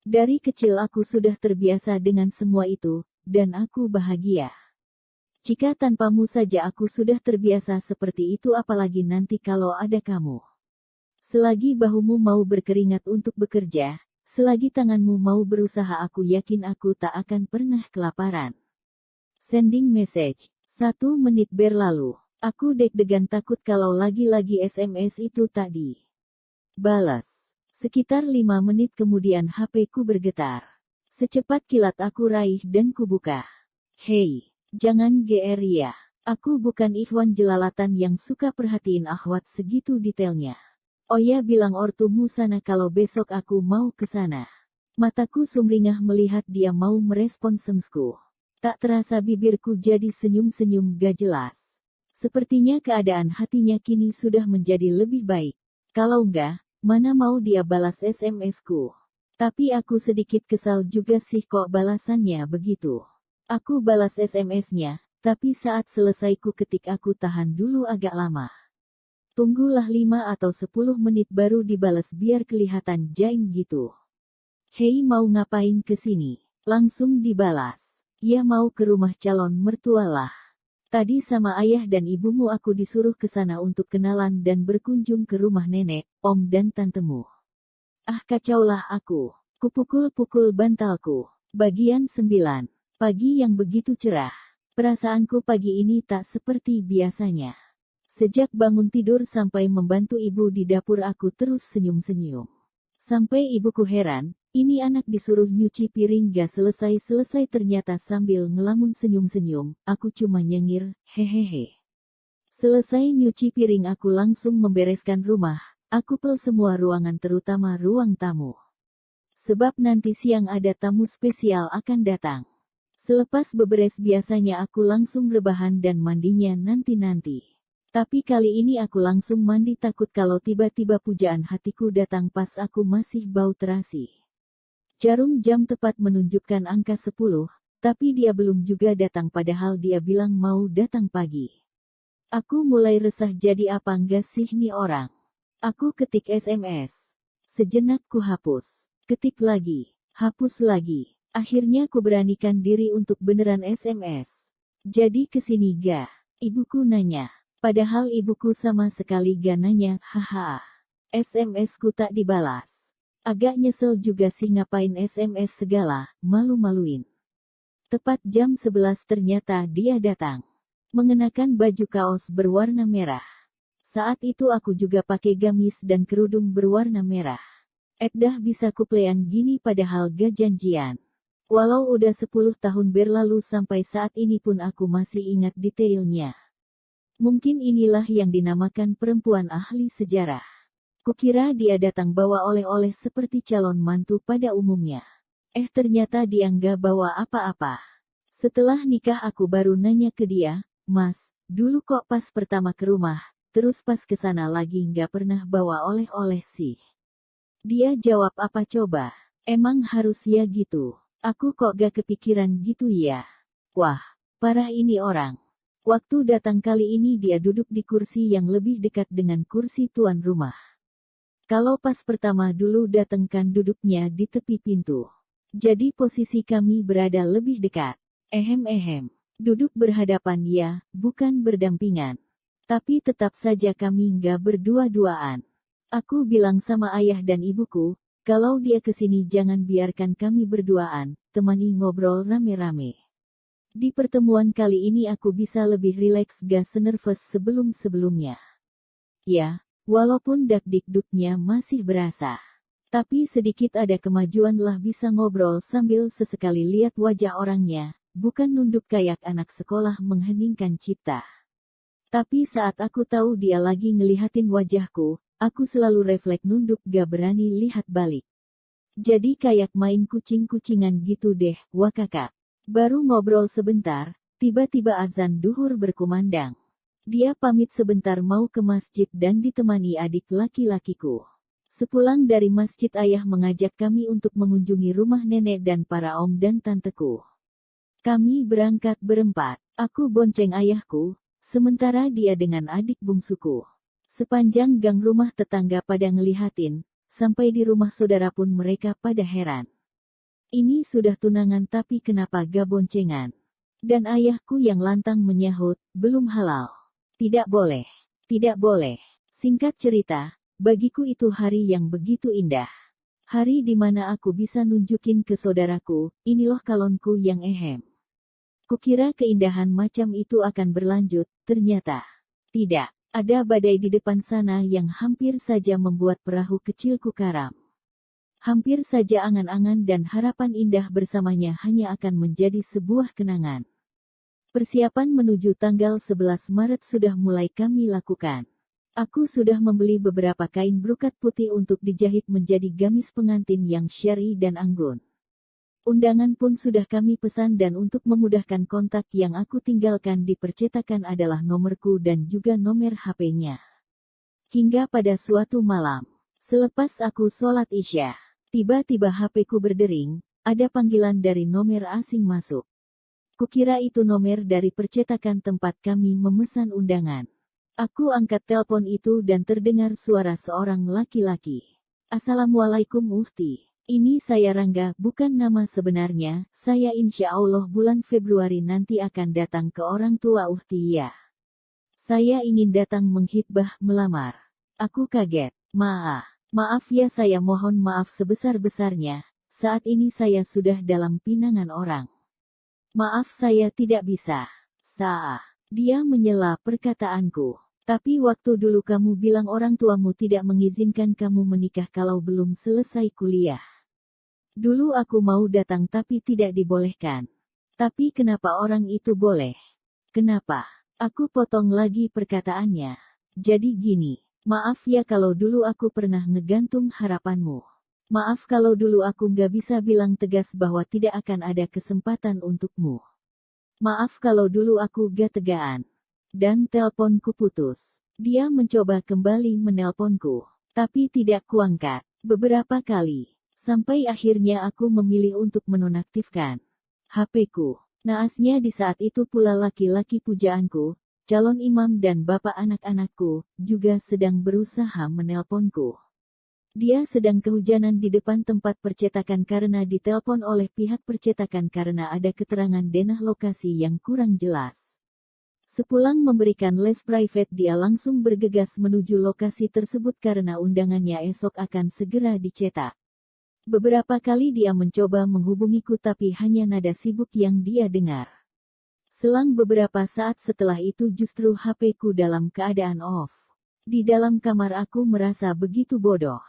Dari kecil aku sudah terbiasa dengan semua itu, dan aku bahagia. Jika tanpamu saja aku sudah terbiasa seperti itu, apalagi nanti kalau ada kamu. Selagi bahumu mau berkeringat untuk bekerja, selagi tanganmu mau berusaha, aku yakin aku tak akan pernah kelaparan. Sending message. 1 menit berlalu. Aku deg-degan takut kalau lagi-lagi SMS itu tak dibalas. Sekitar 5 menit kemudian HP-ku bergetar. Secepat kilat aku raih dan kubuka. Hei, jangan GR ya. Aku bukan Ikhwan Jelalatan yang suka perhatiin akhwat segitu detailnya. Oya bilang ortumu sana kalau besok aku mau ke sana. Mataku sumringah melihat dia mau merespon semsku. Tak terasa bibirku jadi senyum-senyum gak jelas. Sepertinya keadaan hatinya kini sudah menjadi lebih baik. Kalau enggak, mana mau dia balas SMS-ku. Tapi aku sedikit kesal juga sih kok balasannya begitu. Aku balas SMS-nya, tapi saat selesai ku ketik aku tahan dulu agak lama. Tunggulah 5 atau 10 menit baru dibalas biar kelihatan jaim gitu. Hei, mau ngapain kesini? Langsung dibalas. Ya mau ke rumah calon mertua lah. Tadi sama ayah dan ibumu aku disuruh ke sana untuk kenalan dan berkunjung ke rumah nenek, om dan tantemu. Ah, kacaulah aku. Kupukul-pukul bantalku. Bagian 9. Pagi yang begitu cerah. Perasaanku pagi ini tak seperti biasanya. Sejak bangun tidur sampai membantu ibu di dapur aku terus senyum-senyum. Sampai ibuku heran, ini anak disuruh nyuci piring gak selesai-selesai, ternyata sambil ngelamun senyum-senyum, aku cuma nyengir, hehehe. Selesai nyuci piring aku langsung membereskan rumah, aku pel semua ruangan terutama ruang tamu. Sebab nanti siang ada tamu spesial akan datang. Selepas beberes biasanya aku langsung rebahan dan mandinya nanti-nanti. Tapi kali ini aku langsung mandi takut kalau tiba-tiba pujaan hatiku datang pas aku masih bau terasi. Jarum jam tepat menunjukkan angka 10, tapi dia belum juga datang padahal dia bilang mau datang pagi. Aku mulai resah, jadi apa enggak sih nih orang. Aku ketik SMS. Sejenak ku hapus. Ketik lagi. Hapus lagi. Akhirnya ku beranikan diri untuk beneran SMS. Jadi kesini ga? Ibuku nanya. Padahal ibuku sama sekali gak nanya, haha. SMS-ku tak dibalas. Agak nyesel juga sih ngapain SMS segala, malu-maluin. Tepat jam 11 ternyata dia datang. Mengenakan baju kaos berwarna merah. Saat itu aku juga pakai gamis dan kerudung berwarna merah. Dah bisa kuplean gini padahal gak janjian. Walau udah 10 tahun berlalu sampai saat ini pun aku masih ingat detailnya. Mungkin inilah yang dinamakan perempuan ahli sejarah. Kukira dia datang bawa oleh-oleh seperti calon mantu pada umumnya. Ternyata dia nggak bawa apa-apa. Setelah nikah aku baru nanya ke dia, Mas, dulu kok pas pertama ke rumah, terus pas ke sana lagi nggak pernah bawa oleh-oleh sih. Dia jawab apa coba? Emang harus ya gitu. Aku kok gak kepikiran gitu ya. Wah, parah ini orang. Waktu datang kali ini dia duduk di kursi yang lebih dekat dengan kursi tuan rumah. Kalau pas pertama dulu datang kan duduknya di tepi pintu. Jadi posisi kami berada lebih dekat. Duduk berhadapan ya, bukan berdampingan. Tapi tetap saja kami nggak berdua-duaan. Aku bilang sama ayah dan ibuku, kalau dia kesini jangan biarkan kami berduaan, temani ngobrol rame-rame. Di pertemuan kali ini aku bisa lebih rileks gak senervous sebelum-sebelumnya. Ya, walaupun dak-dikduknya masih berasa. Tapi sedikit ada kemajuan lah, bisa ngobrol sambil sesekali lihat wajah orangnya, bukan nunduk kayak anak sekolah mengheningkan cipta. Tapi saat aku tahu dia lagi ngelihatin wajahku, aku selalu refleks nunduk gak berani lihat balik. Jadi kayak main kucing-kucingan gitu deh, wah kakak. Baru ngobrol sebentar, tiba-tiba azan duhur berkumandang. Dia pamit sebentar mau ke masjid dan ditemani adik laki-lakiku. Sepulang dari masjid ayah mengajak kami untuk mengunjungi rumah nenek dan para om dan tanteku. Kami berangkat berempat, aku bonceng ayahku, sementara dia dengan adik bungsuku. Sepanjang gang rumah tetangga pada ngelihatin, sampai di rumah saudara pun mereka pada heran. Ini sudah tunangan tapi kenapa gak boncengan? Dan ayahku yang lantang menyahut, belum halal. Tidak boleh. Tidak boleh. Singkat cerita, bagiku itu hari yang begitu indah. Hari di mana aku bisa nunjukin ke saudaraku, ini loh kalonku yang ehem. Kukira keindahan macam itu akan berlanjut, ternyata tidak. Ada badai di depan sana yang hampir saja membuat perahu kecilku karam. Hampir saja angan-angan dan harapan indah bersamanya hanya akan menjadi sebuah kenangan. Persiapan menuju tanggal 11 Maret sudah mulai kami lakukan. Aku sudah membeli beberapa kain brokat putih untuk dijahit menjadi gamis pengantin yang syar'i dan anggun. Undangan pun sudah kami pesan dan untuk memudahkan kontak yang aku tinggalkan di percetakan adalah nomorku dan juga nomor HP-nya. Hingga pada suatu malam, selepas aku sholat Isya, tiba-tiba HP-ku berdering, ada panggilan dari nomor asing masuk. Kukira itu nomor dari percetakan tempat kami memesan undangan. Aku angkat telepon itu dan terdengar suara seorang laki-laki. Assalamualaikum Ufti. Ini saya Rangga, bukan nama sebenarnya. Saya insya Allah bulan Februari nanti akan datang ke orang tua Ufti ya. Saya ingin datang menghitbah melamar. Aku kaget. Maaf ya, saya mohon maaf sebesar-besarnya. Saat ini saya sudah dalam pinangan orang. Maaf saya tidak bisa. Dia menyela perkataanku. Tapi waktu dulu kamu bilang orang tuamu tidak mengizinkan kamu menikah kalau belum selesai kuliah. Dulu aku mau datang tapi tidak dibolehkan. Tapi kenapa orang itu boleh? Kenapa? Aku potong lagi perkataannya. Jadi gini, maaf ya kalau dulu aku pernah ngegantung harapanmu. Maaf kalau dulu aku nggak bisa bilang tegas bahwa tidak akan ada kesempatan untukmu. Maaf kalau dulu aku gak tegaan. Dan telponku putus. Dia mencoba kembali menelponku. Tapi tidak kuangkat. Beberapa kali. Sampai akhirnya aku memilih untuk menonaktifkan HP-ku. Naasnya di saat itu pula laki-laki pujaanku, calon imam dan bapak anak-anakku, juga sedang berusaha menelponku. Dia sedang kehujanan di depan tempat percetakan karena ditelepon oleh pihak percetakan karena ada keterangan denah lokasi yang kurang jelas. Sepulang memberikan les private dia langsung bergegas menuju lokasi tersebut karena undangannya esok akan segera dicetak. Beberapa kali dia mencoba menghubungiku tapi hanya nada sibuk yang dia dengar. Selang beberapa saat setelah itu justru HP-ku dalam keadaan off. Di dalam kamar aku merasa begitu bodoh.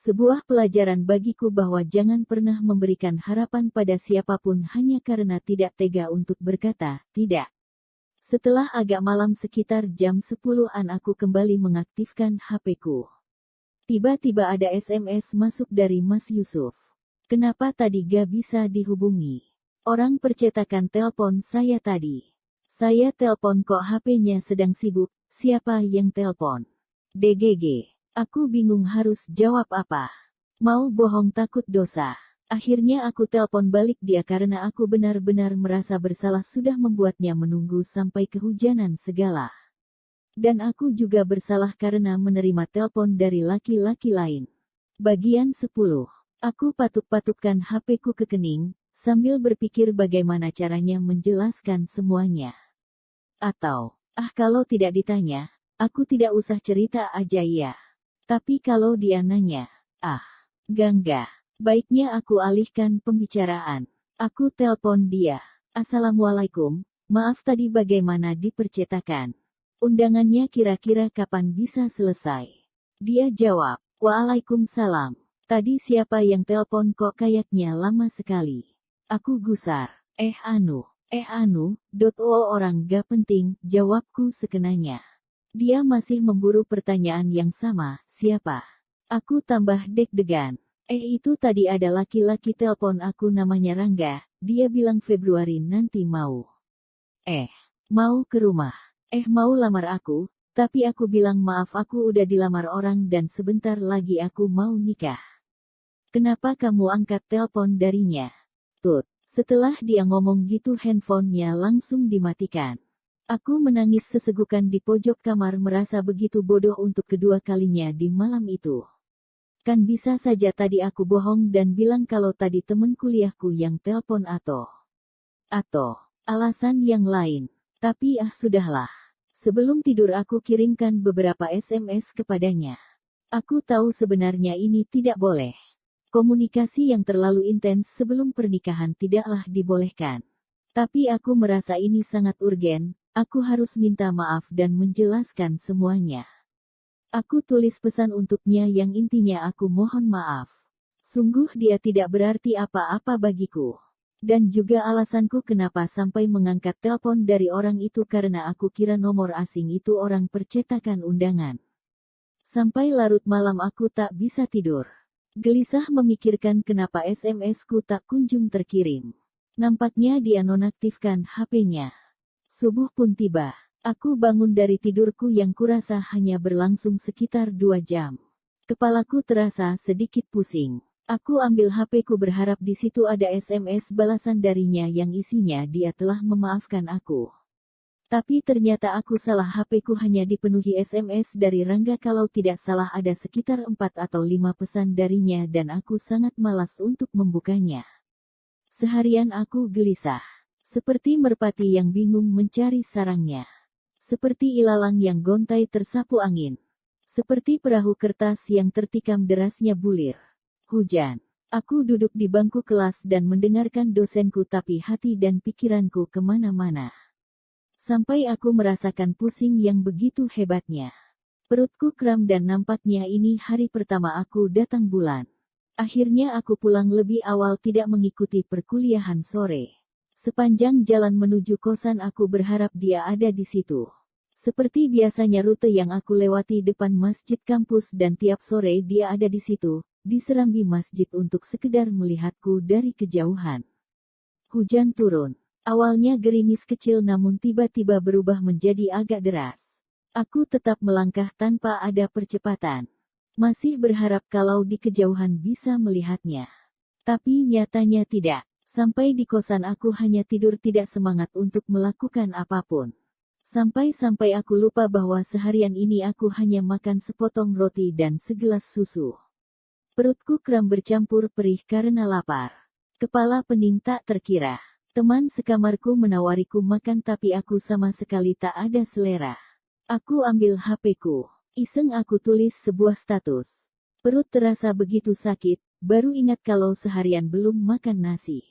Sebuah pelajaran bagiku bahwa jangan pernah memberikan harapan pada siapapun hanya karena tidak tega untuk berkata, tidak. Setelah agak malam sekitar jam 10-an aku kembali mengaktifkan HP-ku. Tiba-tiba ada SMS masuk dari Mas Yusuf. Kenapa tadi gak bisa dihubungi? Orang percetakan telepon saya tadi. Saya telepon kok HP-nya sedang sibuk, siapa yang telepon? DGG. Aku bingung harus jawab apa. Mau bohong takut dosa. Akhirnya aku telepon balik dia karena aku benar-benar merasa bersalah sudah membuatnya menunggu sampai kehujanan segala. Dan aku juga bersalah karena menerima telepon dari laki-laki lain. Bagian 10. Aku patuk-patukkan HP-ku ke kening, sambil berpikir bagaimana caranya menjelaskan semuanya. Atau, kalau tidak ditanya, aku tidak usah cerita aja ya. Tapi kalau dia nanya, enggak. Baiknya aku alihkan pembicaraan. Aku telepon dia. Assalamualaikum, maaf tadi bagaimana di percetakan. Undangannya kira-kira kapan bisa selesai? Dia jawab, Waalaikumsalam. Tadi siapa yang telepon kok kayaknya lama sekali? Aku gusar. Orang gak penting, jawabku sekenanya. Dia masih memburu pertanyaan yang sama, siapa? Aku tambah deg-degan. Itu tadi ada laki-laki telepon aku namanya Rangga, dia bilang Februari nanti mau. Mau ke rumah. Mau lamar aku, tapi aku bilang maaf aku udah dilamar orang dan sebentar lagi aku mau nikah. Kenapa kamu angkat telepon darinya? Setelah dia ngomong gitu handphonenya langsung dimatikan. Aku menangis sesegukan di pojok kamar merasa begitu bodoh untuk kedua kalinya di malam itu. Kan bisa saja tadi aku bohong dan bilang kalau tadi temen kuliahku yang telepon atau alasan yang lain. Tapi sudahlah. Sebelum tidur aku kirimkan beberapa SMS kepadanya. Aku tahu sebenarnya ini tidak boleh. Komunikasi yang terlalu intens sebelum pernikahan tidaklah dibolehkan. Tapi aku merasa ini sangat urgen, aku harus minta maaf dan menjelaskan semuanya. Aku tulis pesan untuknya yang intinya aku mohon maaf. Sungguh dia tidak berarti apa-apa bagiku. Dan juga alasanku kenapa sampai mengangkat telepon dari orang itu karena aku kira nomor asing itu orang percetakan undangan. Sampai larut malam aku tak bisa tidur. Gelisah memikirkan kenapa SMS-ku tak kunjung terkirim. Nampaknya dia nonaktifkan HP-nya. Subuh pun tiba. Aku bangun dari tidurku yang kurasa hanya berlangsung sekitar 2 jam. Kepalaku terasa sedikit pusing. Aku ambil HP-ku berharap di situ ada SMS balasan darinya yang isinya dia telah memaafkan aku. Tapi ternyata aku salah, HP-ku hanya dipenuhi SMS dari Rangga, kalau tidak salah ada sekitar 4 atau 5 pesan darinya dan aku sangat malas untuk membukanya. Seharian aku gelisah. Seperti merpati yang bingung mencari sarangnya. Seperti ilalang yang gontai tersapu angin. Seperti perahu kertas yang tertikam derasnya bulir. Hujan. Aku duduk di bangku kelas dan mendengarkan dosenku tapi hati dan pikiranku kemana-mana. Sampai aku merasakan pusing yang begitu hebatnya. Perutku kram dan nampaknya ini hari pertama aku datang bulan. Akhirnya aku pulang lebih awal tidak mengikuti perkuliahan sore. Sepanjang jalan menuju kosan aku berharap dia ada di situ. Seperti biasanya rute yang aku lewati depan masjid kampus dan tiap sore dia ada di situ. Di serambi masjid untuk sekedar melihatku dari kejauhan. Hujan turun. Awalnya gerimis kecil namun tiba-tiba berubah menjadi agak deras. Aku tetap melangkah tanpa ada percepatan. Masih berharap kalau di kejauhan bisa melihatnya. Tapi nyatanya tidak. Sampai di kosan aku hanya tidur tidak semangat untuk melakukan apapun. Sampai-sampai aku lupa bahwa seharian ini aku hanya makan sepotong roti dan segelas susu. Perutku kram bercampur perih karena lapar. Kepala pening tak terkira. Teman sekamarku menawariku makan tapi aku sama sekali tak ada selera. Aku ambil HP-ku. Iseng aku tulis sebuah status. Perut terasa begitu sakit, baru ingat kalau seharian belum makan nasi.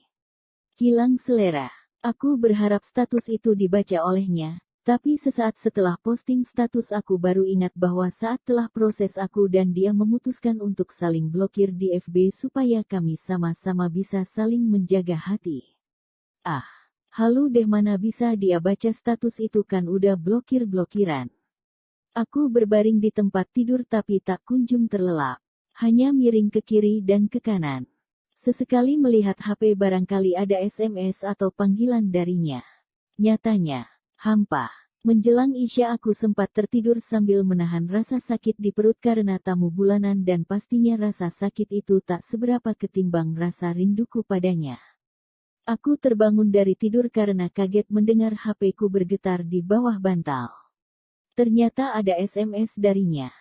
Hilang selera. Aku berharap status itu dibaca olehnya. Tapi sesaat setelah posting status aku baru ingat bahwa saat telah proses aku dan dia memutuskan untuk saling blokir di FB supaya kami sama-sama bisa saling menjaga hati. Halu deh, mana bisa dia baca status itu, kan udah blokir-blokiran. Aku berbaring di tempat tidur tapi tak kunjung terlelap. Hanya miring ke kiri dan ke kanan. Sesekali melihat HP barangkali ada SMS atau panggilan darinya. Nyatanya hampa. Menjelang Isya aku sempat tertidur sambil menahan rasa sakit di perut karena tamu bulanan dan pastinya rasa sakit itu tak seberapa ketimbang rasa rinduku padanya. Aku terbangun dari tidur karena kaget mendengar HP-ku bergetar di bawah bantal. Ternyata ada SMS darinya.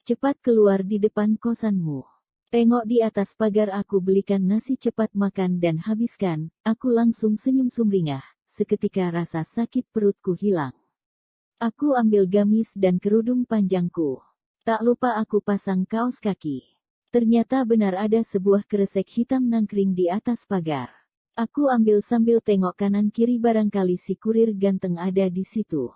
Cepat keluar di depan kosanmu. Tengok di atas pagar, aku belikan nasi, cepat makan dan habiskan. Aku langsung senyum sumringah. Seketika rasa sakit perutku hilang. Aku ambil gamis dan kerudung panjangku. Tak lupa aku pasang kaos kaki. Ternyata benar ada sebuah kresek hitam nangkring di atas pagar. Aku ambil sambil tengok kanan kiri barangkali si kurir ganteng ada di situ.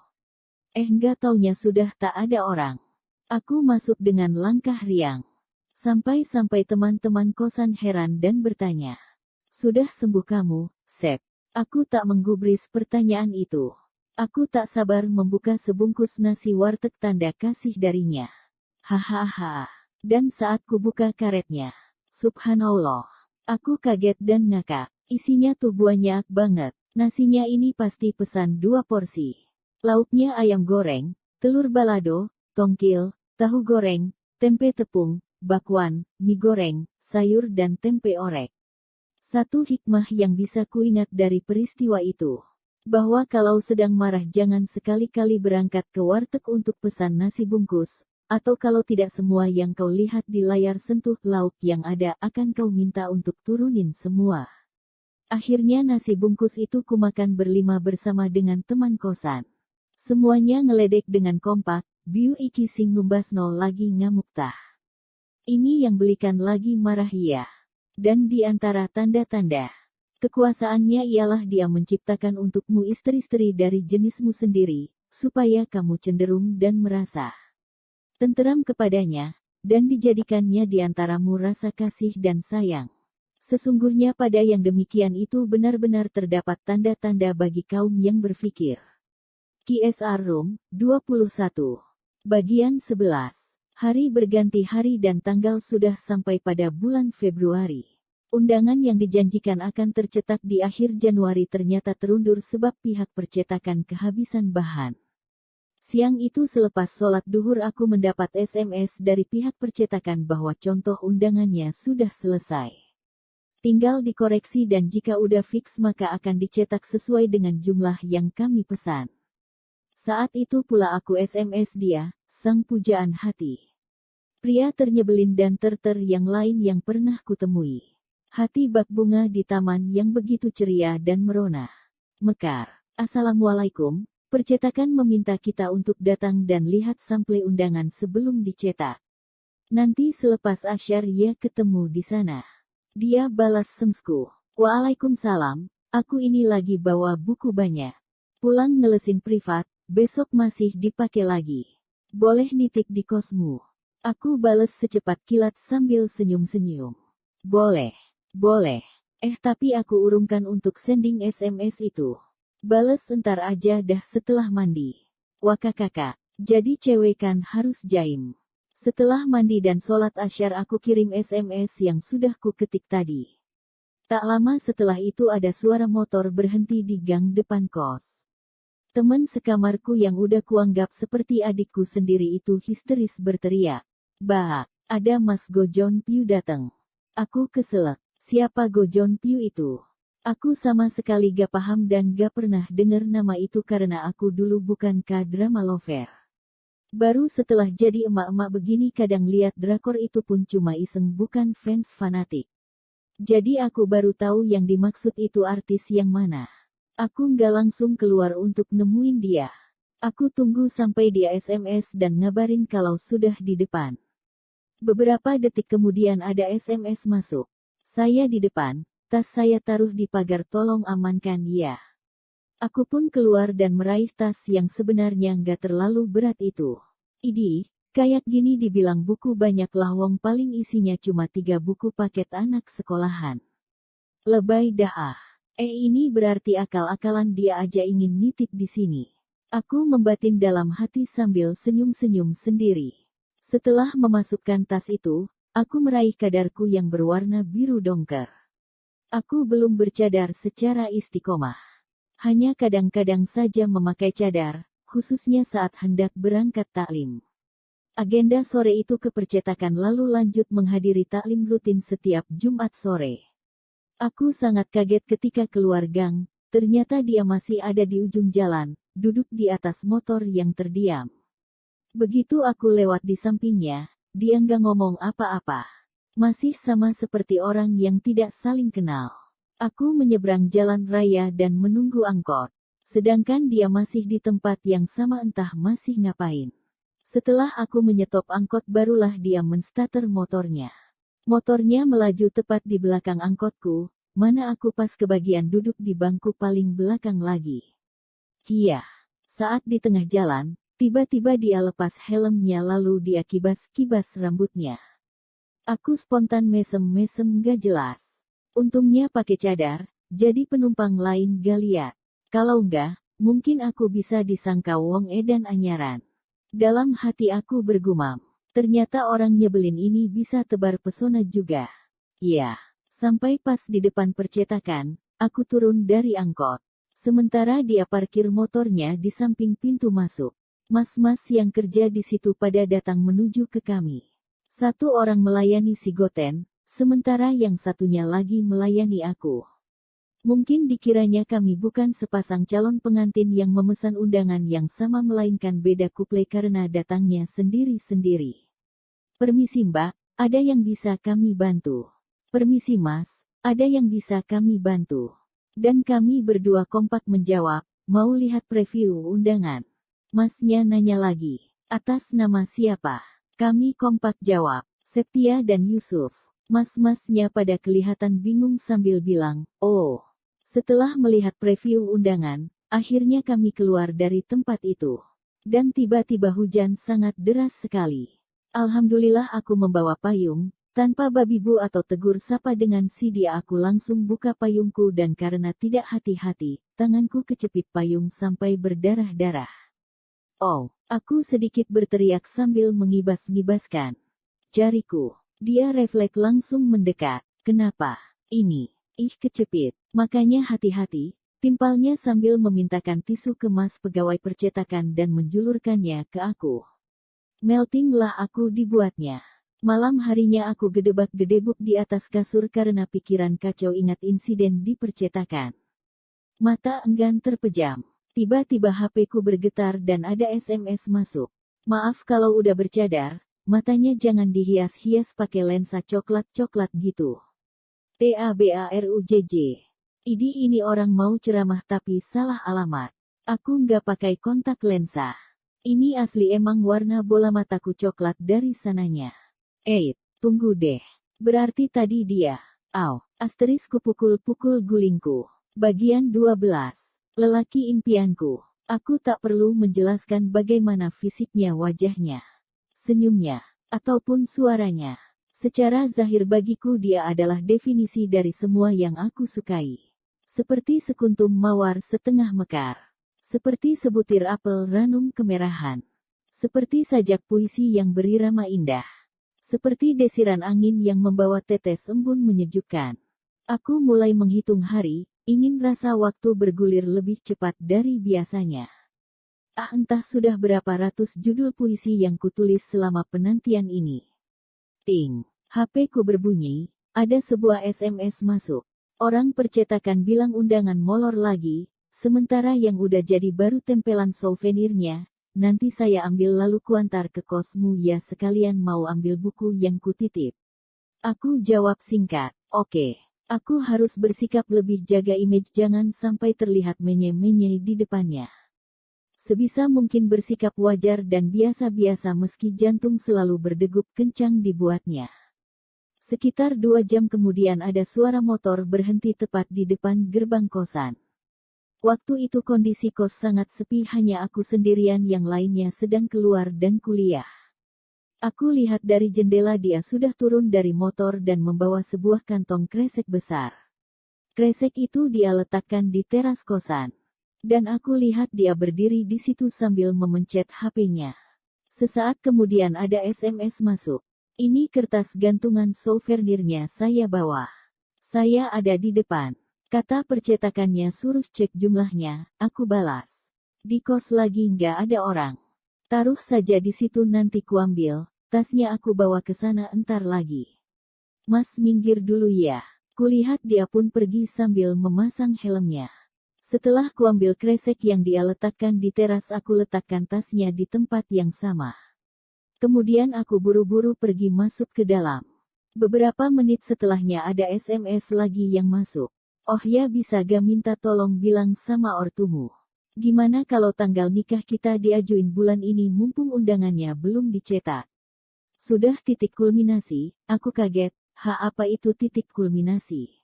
Enggak taunya sudah tak ada orang. Aku masuk dengan langkah riang. Sampai-sampai teman-teman kosan heran dan bertanya. Sudah sembuh kamu, Sep? Aku tak menggubris pertanyaan itu. Aku tak sabar membuka sebungkus nasi warteg tanda kasih darinya. Hahaha. Dan saat ku buka karetnya, subhanallah, aku kaget dan ngakak. Isinya tuh banyak banget. Nasinya ini pasti pesan 2 porsi. Lauknya ayam goreng, telur balado, tongkil, tahu goreng, tempe tepung, bakwan, mie goreng, sayur dan tempe orek. Satu hikmah yang bisa kuingat dari peristiwa itu, bahwa kalau sedang marah jangan sekali-kali berangkat ke warteg untuk pesan nasi bungkus, atau kalau tidak semua yang kau lihat di layar sentuh lauk yang ada akan kau minta untuk turunin semua. Akhirnya nasi bungkus itu kumakan berlima bersama dengan teman kosan. Semuanya ngeledek dengan kompak, biu iki sing numbasno lagi ngamuk tah. Ini yang belikan lagi marah ya. Dan di antara tanda-tanda kekuasaannya ialah dia menciptakan untukmu istri-istri dari jenismu sendiri, supaya kamu cenderung dan merasa tenteram kepadanya, dan dijadikannya di antaramu rasa kasih dan sayang. Sesungguhnya pada yang demikian itu benar-benar terdapat tanda-tanda bagi kaum yang berfikir. QSR Room, 21. Bagian 11. Hari berganti hari dan tanggal sudah sampai pada bulan Februari. Undangan yang dijanjikan akan tercetak di akhir Januari ternyata terundur sebab pihak percetakan kehabisan bahan. Siang itu selepas sholat duhur aku mendapat SMS dari pihak percetakan bahwa contoh undangannya sudah selesai. Tinggal dikoreksi dan jika udah fix maka akan dicetak sesuai dengan jumlah yang kami pesan. Saat itu pula aku SMS dia, sang pujaan hati. Pria ternyebelin dan terter yang lain yang pernah kutemui. Hati bak bunga di taman yang begitu ceria dan merona. Mekar. Assalamualaikum, percetakan meminta kita untuk datang dan lihat sampel undangan sebelum dicetak. Nanti selepas asyar ya ketemu di sana. Dia balas semsku. Waalaikumsalam, aku ini lagi bawa buku banyak. Pulang ngelesin privat, besok masih dipakai lagi. Boleh nitip di kosmu. Aku bales secepat kilat sambil senyum-senyum. Boleh. Tapi aku urungkan untuk sending SMS itu. Bales entar aja dah setelah mandi. Waka kakak, jadi cewek kan harus jaim. Setelah mandi dan sholat asyar aku kirim SMS yang sudah ku ketik tadi. Tak lama setelah itu ada suara motor berhenti di gang depan kos. Teman sekamarku yang udah kuanggap seperti adikku sendiri itu histeris berteriak. Bah, ada Mas Gojon Piu datang. Aku keselak. Siapa Gojon Piu itu? Aku sama sekali gak paham dan gak pernah dengar nama itu karena aku dulu bukan K-drama lover. Baru setelah jadi emak-emak begini kadang lihat drakor itu pun cuma iseng bukan fans fanatik. Jadi aku baru tahu yang dimaksud itu artis yang mana. Aku nggak langsung keluar untuk nemuin dia. Aku tunggu sampai dia SMS dan ngabarin kalau sudah di depan. Beberapa detik kemudian ada SMS masuk. Saya di depan, tas saya taruh di pagar tolong amankan ya. Aku pun keluar dan meraih tas yang sebenarnya nggak terlalu berat itu. Idih, kayak gini dibilang buku banyak lah wong paling isinya cuma 3 buku paket anak sekolahan. Lebay dah ah. Ini berarti akal-akalan dia aja ingin nitip di sini. Aku membatin dalam hati sambil senyum-senyum sendiri. Setelah memasukkan tas itu, aku meraih kadarku yang berwarna biru dongker. Aku belum bercadar secara istiqomah. Hanya kadang-kadang saja memakai cadar, khususnya saat hendak berangkat taklim. Agenda sore itu ke percetakan lalu lanjut menghadiri taklim rutin setiap Jumat sore. Aku sangat kaget ketika keluar gang, ternyata dia masih ada di ujung jalan, duduk di atas motor yang terdiam. Begitu aku lewat di sampingnya, dia nggak ngomong apa-apa. Masih sama seperti orang yang tidak saling kenal. Aku menyeberang jalan raya dan menunggu angkot. Sedangkan dia masih di tempat yang sama entah masih ngapain. Setelah aku menyetop angkot barulah dia menstarter motornya. Motornya melaju tepat di belakang angkotku, mana aku pas kebagian duduk di bangku paling belakang lagi. Kia. Saat di tengah jalan, tiba-tiba dia lepas helmnya lalu dia kibas-kibas rambutnya. Aku spontan mesem-mesem gak jelas. Untungnya pakai cadar, jadi penumpang lain gak lihat. Kalau enggak, mungkin aku bisa disangka wong edan anyaran. Dalam hati aku bergumam, ternyata orang nyebelin ini bisa tebar pesona juga. Iya, sampai pas di depan percetakan, aku turun dari angkot. Sementara dia parkir motornya di samping pintu masuk. Mas-mas yang kerja di situ pada datang menuju ke kami. Satu orang melayani si Goten, sementara yang satunya lagi melayani aku. Mungkin dikiranya kami bukan sepasang calon pengantin yang memesan undangan yang sama melainkan beda kuple karena datangnya sendiri-sendiri. Permisi mbak, ada yang bisa kami bantu? Permisi mas, Ada yang bisa kami bantu? Dan kami berdua kompak menjawab, mau lihat preview undangan. Masnya nanya lagi, atas nama siapa? Kami kompak jawab, Septia dan Yusuf. Mas-masnya pada kelihatan bingung sambil bilang, oh. Setelah melihat preview undangan, akhirnya kami keluar dari tempat itu. Dan tiba-tiba hujan sangat deras sekali. Alhamdulillah aku membawa payung. Tanpa babi bu atau tegur sapa dengan si dia aku langsung buka payungku dan karena tidak hati-hati, tanganku kecepit payung sampai berdarah-darah. Oh, aku sedikit berteriak sambil mengibas-ngibaskan jariku. Dia refleks langsung mendekat. Kenapa? Ini. Ih kecepit. Makanya hati-hati, timpalnya sambil memintakan tisu kemas pegawai percetakan dan menjulurkannya ke aku. Meltinglah aku dibuatnya. Malam harinya aku gedebak-gedebuk di atas kasur karena pikiran kacau ingat insiden di percetakan. Mata enggan terpejam. Tiba-tiba HP-ku bergetar dan ada SMS masuk. Maaf kalau udah bercadar, matanya jangan dihias-hias pakai lensa coklat-coklat gitu. TABARUJJ. Ini orang mau ceramah tapi salah alamat. Aku nggak pakai kontak lensa. Ini asli emang warna bola mataku coklat dari sananya. Tunggu deh. Berarti tadi dia. Asterisku pukul-pukul gulingku. Bagian 12. Lelaki impianku. Aku tak perlu menjelaskan bagaimana fisiknya, wajahnya, senyumnya, ataupun suaranya. Secara zahir bagiku dia adalah definisi dari semua yang aku sukai. Seperti sekuntum mawar setengah mekar. Seperti sebutir apel ranum kemerahan. Seperti sajak puisi yang berirama indah. Seperti desiran angin yang membawa tetes embun menyejukkan. Aku mulai menghitung hari, ingin rasa waktu bergulir lebih cepat dari biasanya. Entah sudah berapa ratus judul puisi yang kutulis selama penantian ini. Ting, HP-ku berbunyi, ada sebuah SMS masuk. Orang percetakan bilang undangan molor lagi, sementara yang udah jadi baru tempelan souvenirnya. Nanti saya ambil lalu kuantar ke kosmu ya, sekalian mau ambil buku yang kutitip. Aku jawab singkat, oke. Aku harus bersikap lebih jaga image, jangan sampai terlihat menye-menye di depannya. Sebisa mungkin bersikap wajar dan biasa-biasa meski jantung selalu berdegup kencang dibuatnya. Sekitar 2 jam kemudian ada suara motor berhenti tepat di depan gerbang kosan. Waktu itu kondisi kos sangat sepi, hanya aku sendirian, yang lainnya sedang keluar dan kuliah. Aku lihat dari jendela dia sudah turun dari motor dan membawa sebuah kantong kresek besar. Kresek itu dia letakkan di teras kosan. Dan aku lihat dia berdiri di situ sambil memencet HP-nya. Sesaat kemudian ada SMS masuk. Ini kertas gantungan souvenirnya saya bawa. Saya ada di depan. Kata percetakannya suruh cek jumlahnya, aku balas. Di kos lagi nggak ada orang. Taruh saja di situ nanti kuambil, tasnya aku bawa ke sana entar lagi. Mas minggir dulu ya. Kulihat dia pun pergi sambil memasang helmnya. Setelah kuambil kresek yang dia letakkan di teras, aku letakkan tasnya di tempat yang sama. Kemudian aku buru-buru pergi masuk ke dalam. Beberapa menit setelahnya ada SMS lagi yang masuk. Oh ya, bisa gak minta tolong bilang sama ortumu. Gimana kalau tanggal nikah kita diajuin bulan ini mumpung undangannya belum dicetak. Sudah titik kulminasi, aku kaget, apa itu titik kulminasi?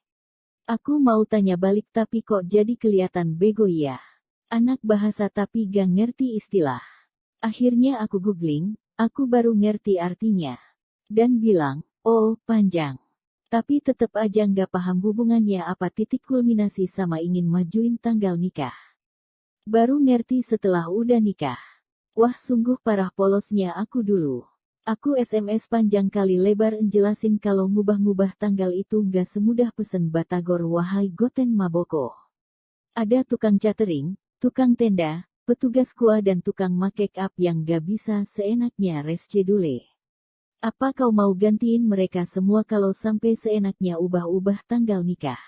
Aku mau tanya balik tapi kok jadi kelihatan bego ya. Anak bahasa tapi gak ngerti istilah. Akhirnya aku googling, aku baru ngerti artinya. Dan bilang, oh panjang. Tapi tetep aja nggak paham hubungannya apa titik kulminasi sama ingin majuin tanggal nikah. Baru ngerti setelah udah nikah. Wah sungguh parah polosnya aku dulu. Aku SMS panjang kali lebar njelasin kalau ngubah-ngubah tanggal itu nggak semudah pesen batagor, wahai goten maboko. Ada tukang catering, tukang tenda, petugas kuah dan tukang make up yang nggak bisa seenaknya reschedule. Apa kau mau gantiin mereka semua kalau sampai seenaknya ubah-ubah tanggal nikah?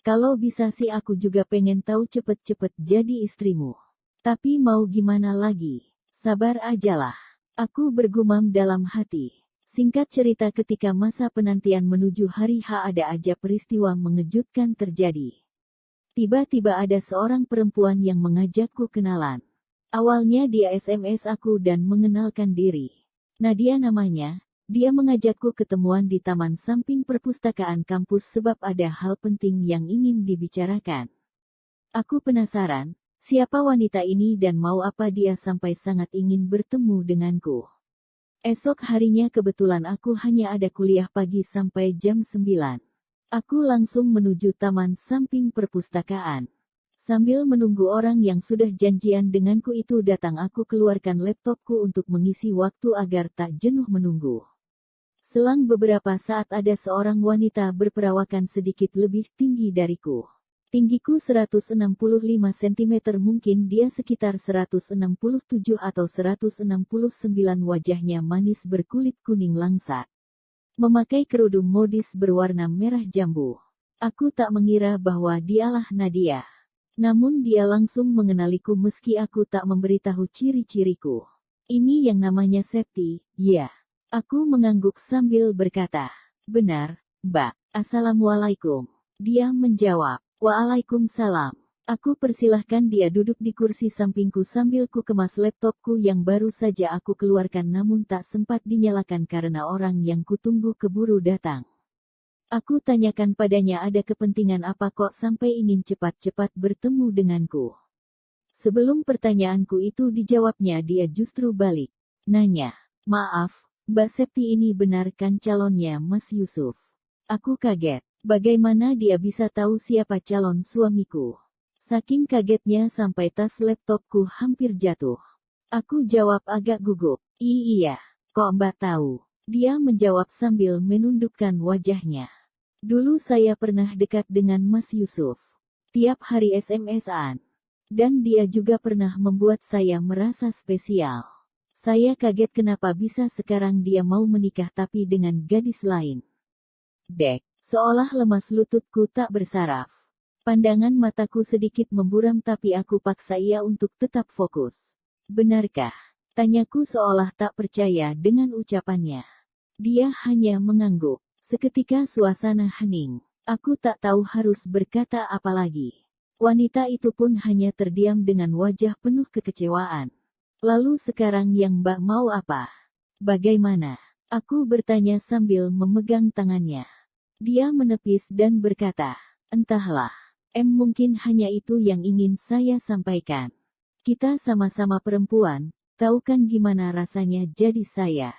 Kalau bisa sih aku juga pengen tahu cepet-cepet jadi istrimu. Tapi mau gimana lagi? Sabar ajalah. Aku bergumam dalam hati. Singkat cerita, ketika masa penantian menuju hari H, ada aja peristiwa mengejutkan terjadi. Tiba-tiba ada seorang perempuan yang mengajakku kenalan. Awalnya dia SMS aku dan mengenalkan diri. Nadia namanya. Dia mengajakku ketemuan di taman samping perpustakaan kampus sebab ada hal penting yang ingin dibicarakan. Aku penasaran, siapa wanita ini dan mau apa dia sampai sangat ingin bertemu denganku. Esok harinya kebetulan aku hanya ada kuliah pagi sampai jam 9. Aku langsung menuju taman samping perpustakaan. Sambil menunggu orang yang sudah janjian denganku itu datang, aku keluarkan laptopku untuk mengisi waktu agar tak jenuh menunggu. Selang beberapa saat ada seorang wanita berperawakan sedikit lebih tinggi dariku. Tinggiku 165 cm, mungkin dia sekitar 167 atau 169. Wajahnya manis berkulit kuning langsat. Memakai kerudung modis berwarna merah jambu. Aku tak mengira bahwa dialah Nadia. Namun dia langsung mengenaliku meski aku tak memberitahu ciri-ciriku. Ini yang namanya safety, ya. Aku mengangguk sambil berkata, "Benar, Mbak. Assalamualaikum." Dia menjawab, "Waalaikumsalam." Aku persilahkan dia duduk di kursi sampingku sambil ku kemas laptopku yang baru saja aku keluarkan namun tak sempat dinyalakan karena orang yang kutunggu keburu datang. Aku tanyakan padanya ada kepentingan apa kok sampai ingin cepat-cepat bertemu denganku. Sebelum pertanyaanku itu dijawabnya, dia justru balik. Nanya, "Maaf, Mbak Septi, ini benar kan calonnya Mas Yusuf?" Aku kaget. Bagaimana dia bisa tahu siapa calon suamiku? Saking kagetnya sampai tas laptopku hampir jatuh. Aku jawab agak gugup, "Iya, kok Mbak tahu?" Dia menjawab sambil menundukkan wajahnya. "Dulu saya pernah dekat dengan Mas Yusuf. Tiap hari SMS-an. Dan dia juga pernah membuat saya merasa spesial. Saya kaget kenapa bisa sekarang dia mau menikah tapi dengan gadis lain." Dek. Seolah lemas lututku tak bersaraf. Pandangan mataku sedikit memburam tapi aku paksa ia untuk tetap fokus. "Benarkah?" tanyaku seolah tak percaya dengan ucapannya. Dia hanya mengangguk. Seketika suasana hening. Aku tak tahu harus berkata apa lagi. Wanita itu pun hanya terdiam dengan wajah penuh kekecewaan. "Lalu sekarang yang Mbak mau apa? Bagaimana?" Aku bertanya sambil memegang tangannya. Dia menepis dan berkata, "Entahlah. Mungkin hanya itu yang ingin saya sampaikan. Kita sama-sama perempuan, tahu kan gimana rasanya jadi saya."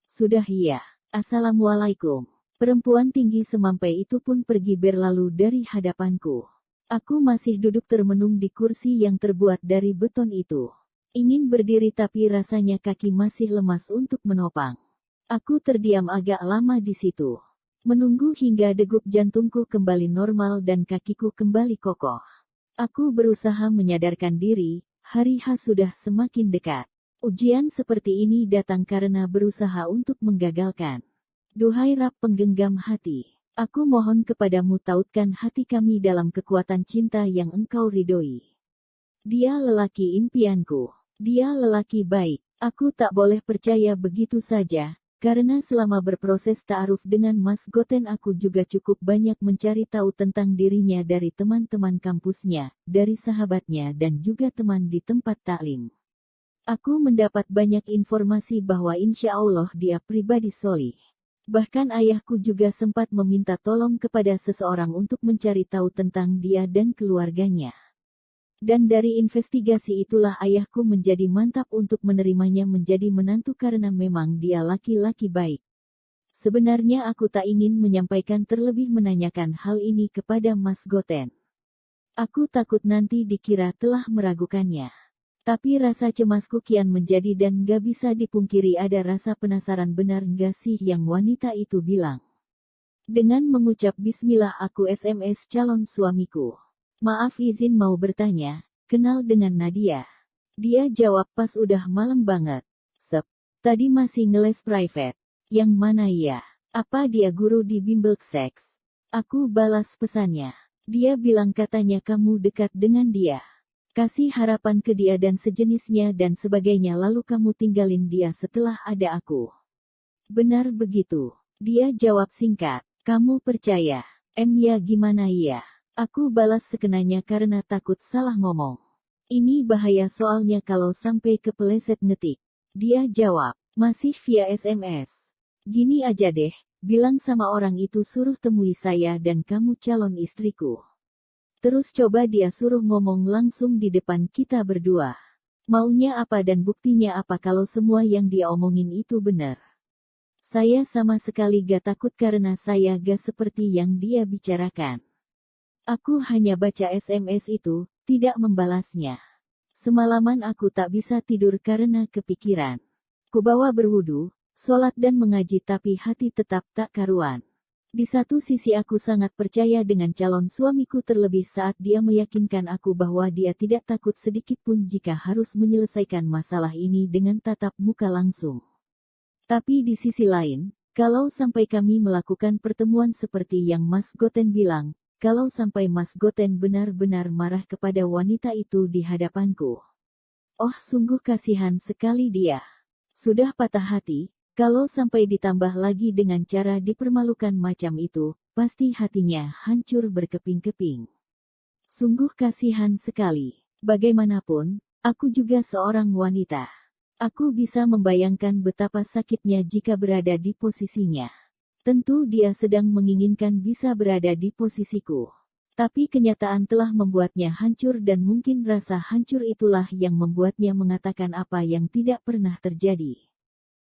"Sudah iya. Assalamualaikum." Perempuan tinggi semampai itu pun pergi berlalu dari hadapanku. Aku masih duduk termenung di kursi yang terbuat dari beton itu. Ingin berdiri tapi rasanya kaki masih lemas untuk menopang. Aku terdiam agak lama di situ. Menunggu hingga degup jantungku kembali normal dan kakiku kembali kokoh. Aku berusaha menyadarkan diri, hari H sudah semakin dekat. Ujian seperti ini datang karena berusaha untuk menggagalkan. "Duhai Rab penggenggam hati, aku mohon kepadamu tautkan hati kami dalam kekuatan cinta yang Engkau ridhoi. Dia lelaki impianku. Dia lelaki baik. Aku tak boleh percaya begitu saja. Karena selama berproses ta'aruf dengan Mas Goten aku juga cukup banyak mencari tahu tentang dirinya dari teman-teman kampusnya, dari sahabatnya dan juga teman di tempat taklim. Aku mendapat banyak informasi bahwa insya Allah dia pribadi solih. Bahkan ayahku juga sempat meminta tolong kepada seseorang untuk mencari tahu tentang dia dan keluarganya. Dan dari investigasi itulah ayahku menjadi mantap untuk menerimanya menjadi menantu karena memang dia laki-laki baik. Sebenarnya aku tak ingin menyampaikan terlebih menanyakan hal ini kepada Mas Goten. Aku takut nanti dikira telah meragukannya. Tapi rasa cemasku kian menjadi dan gak bisa dipungkiri ada rasa penasaran, benar gak sih yang wanita itu bilang. Dengan mengucap bismillah aku SMS calon suamiku. "Maaf, izin mau bertanya, kenal dengan Nadia?" Dia jawab pas udah malam banget. "Sep, tadi masih ngeles private." "Yang mana ya? Apa dia guru di bimbel seks?" Aku balas pesannya. Dia bilang katanya kamu dekat dengan dia. Kasih harapan ke dia dan sejenisnya dan sebagainya lalu kamu tinggalin dia setelah ada aku. Benar begitu. Dia jawab singkat. Kamu percaya? Ya gimana ya? Aku balas sekenanya karena takut salah ngomong. Ini bahaya soalnya kalau sampai kepeleset ngetik. Dia jawab. Masih via SMS. Gini aja deh, bilang sama orang itu suruh temui saya dan kamu calon istriku. Terus coba dia suruh ngomong langsung di depan kita berdua. Maunya apa dan buktinya apa kalau semua yang dia omongin itu benar. Saya sama sekali gak takut karena saya gak seperti yang dia bicarakan. Aku hanya baca SMS itu, tidak membalasnya. Semalaman aku tak bisa tidur karena kepikiran. Kubawa berwudu, sholat dan mengaji tapi hati tetap tak karuan. Di satu sisi aku sangat percaya dengan calon suamiku terlebih saat dia meyakinkan aku bahwa dia tidak takut sedikit pun jika harus menyelesaikan masalah ini dengan tatap muka langsung. Tapi di sisi lain, kalau sampai kami melakukan pertemuan seperti yang Mas Goten bilang, kalau sampai Mas Goten benar-benar marah kepada wanita itu di hadapanku. Oh sungguh kasihan sekali dia. Sudah patah hati, kalau sampai ditambah lagi dengan cara dipermalukan macam itu, pasti hatinya hancur berkeping-keping. Sungguh kasihan sekali. Bagaimanapun, aku juga seorang wanita. Aku bisa membayangkan betapa sakitnya jika berada di posisinya. Tentu dia sedang menginginkan bisa berada di posisiku. Tapi kenyataan telah membuatnya hancur dan mungkin rasa hancur itulah yang membuatnya mengatakan apa yang tidak pernah terjadi.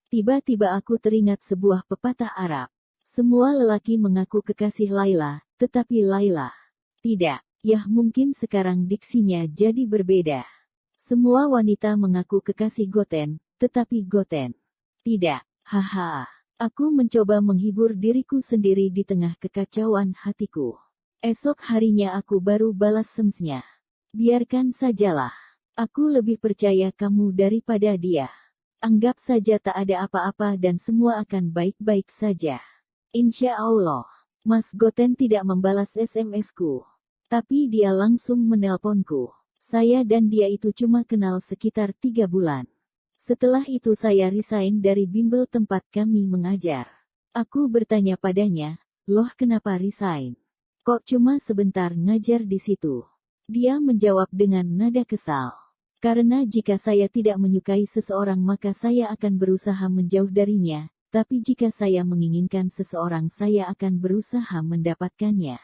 Tiba-tiba aku teringat sebuah pepatah Arab. Semua lelaki mengaku kekasih Laila, tetapi Laila tidak. Ya mungkin sekarang diksinya jadi berbeda. Semua wanita mengaku kekasih Goten, tetapi Goten tidak. Haha. Aku mencoba menghibur diriku sendiri di tengah kekacauan hatiku. Esok harinya aku baru balas semsnya. Biarkan sajalah. Aku lebih percaya kamu daripada dia. Anggap saja tak ada apa-apa dan semua akan baik-baik saja. Insya Allah. Mas Goten tidak membalas SMS-ku. Tapi dia langsung menelponku. Saya dan dia itu cuma kenal sekitar 3 bulan. Setelah itu saya resign dari bimbel tempat kami mengajar. Aku bertanya padanya, loh kenapa resign? Kok cuma sebentar ngajar di situ? Dia menjawab dengan nada kesal. Karena jika saya tidak menyukai seseorang maka saya akan berusaha menjauh darinya, tapi jika saya menginginkan seseorang saya akan berusaha mendapatkannya.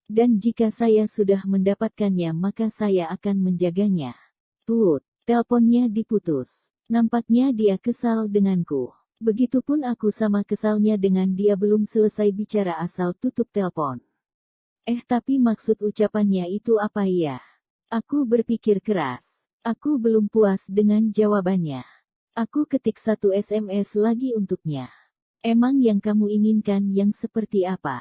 Dan jika saya sudah mendapatkannya maka saya akan menjaganya. Tut, teleponnya diputus. Nampaknya dia kesal denganku. Begitupun aku sama kesalnya dengan dia belum selesai bicara asal tutup telepon. Tapi maksud ucapannya itu apa ya? Aku berpikir keras. Aku belum puas dengan jawabannya. Aku ketik satu SMS lagi untuknya. Emang yang kamu inginkan yang seperti apa?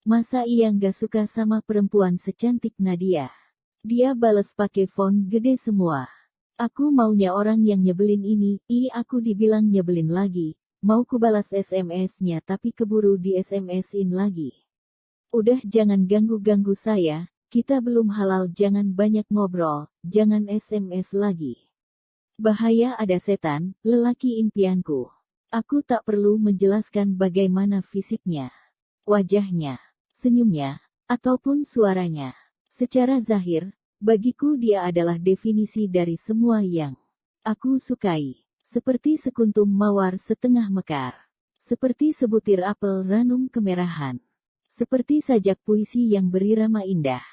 Masa ia nggak suka sama perempuan secantik Nadia? Dia balas pakai font gede semua. Aku maunya orang yang nyebelin ini, aku dibilang nyebelin lagi. Mau ku balas SMS-nya tapi keburu di SMS-in lagi. Udah jangan ganggu-ganggu saya, kita belum halal jangan banyak ngobrol, jangan SMS lagi. Bahaya ada setan, lelaki impianku. Aku tak perlu menjelaskan bagaimana fisiknya, wajahnya, senyumnya, ataupun suaranya. Secara zahir, bagiku dia adalah definisi dari semua yang aku sukai. Seperti sekuntum mawar setengah mekar. Seperti sebutir apel ranum kemerahan. Seperti sajak puisi yang berirama indah.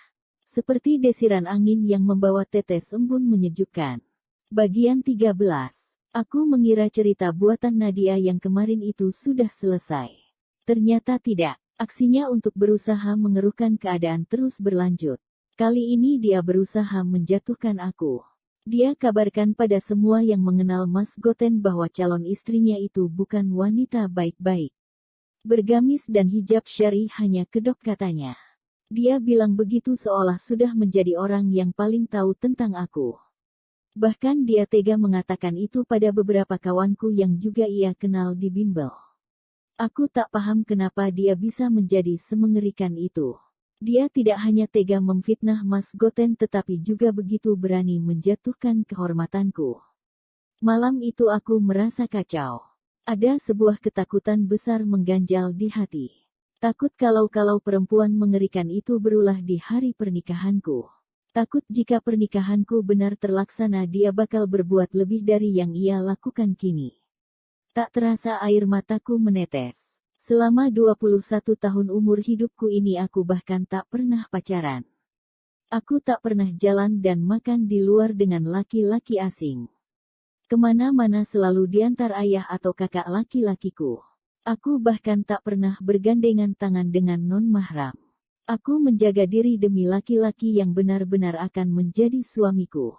Seperti desiran angin yang membawa tetes embun menyejukkan. Bagian 13. Aku mengira cerita buatan Nadia yang kemarin itu sudah selesai. Ternyata tidak. Aksinya untuk berusaha mengeruhkan keadaan terus berlanjut. Kali ini dia berusaha menjatuhkan aku. Dia kabarkan pada semua yang mengenal Mas Goten bahwa calon istrinya itu bukan wanita baik-baik. Bergamis dan hijab syar'i hanya kedok katanya. Dia bilang begitu seolah sudah menjadi orang yang paling tahu tentang aku. Bahkan dia tega mengatakan itu pada beberapa kawanku yang juga ia kenal di bimbel. Aku tak paham kenapa dia bisa menjadi semengerikan itu. Dia tidak hanya tega memfitnah Mas Goten tetapi juga begitu berani menjatuhkan kehormatanku. Malam itu aku merasa kacau. Ada sebuah ketakutan besar mengganjal di hati. Takut kalau perempuan mengerikan itu berulah di hari pernikahanku. Takut jika pernikahanku benar terlaksana dia bakal berbuat lebih dari yang ia lakukan kini. Tak terasa air mataku menetes. Selama 21 tahun umur hidupku ini aku bahkan tak pernah pacaran. Aku tak pernah jalan dan makan di luar dengan laki-laki asing. Kemana-mana selalu diantar ayah atau kakak laki-lakiku. Aku bahkan tak pernah bergandengan tangan dengan non-mahram. Aku menjaga diri demi laki-laki yang benar-benar akan menjadi suamiku.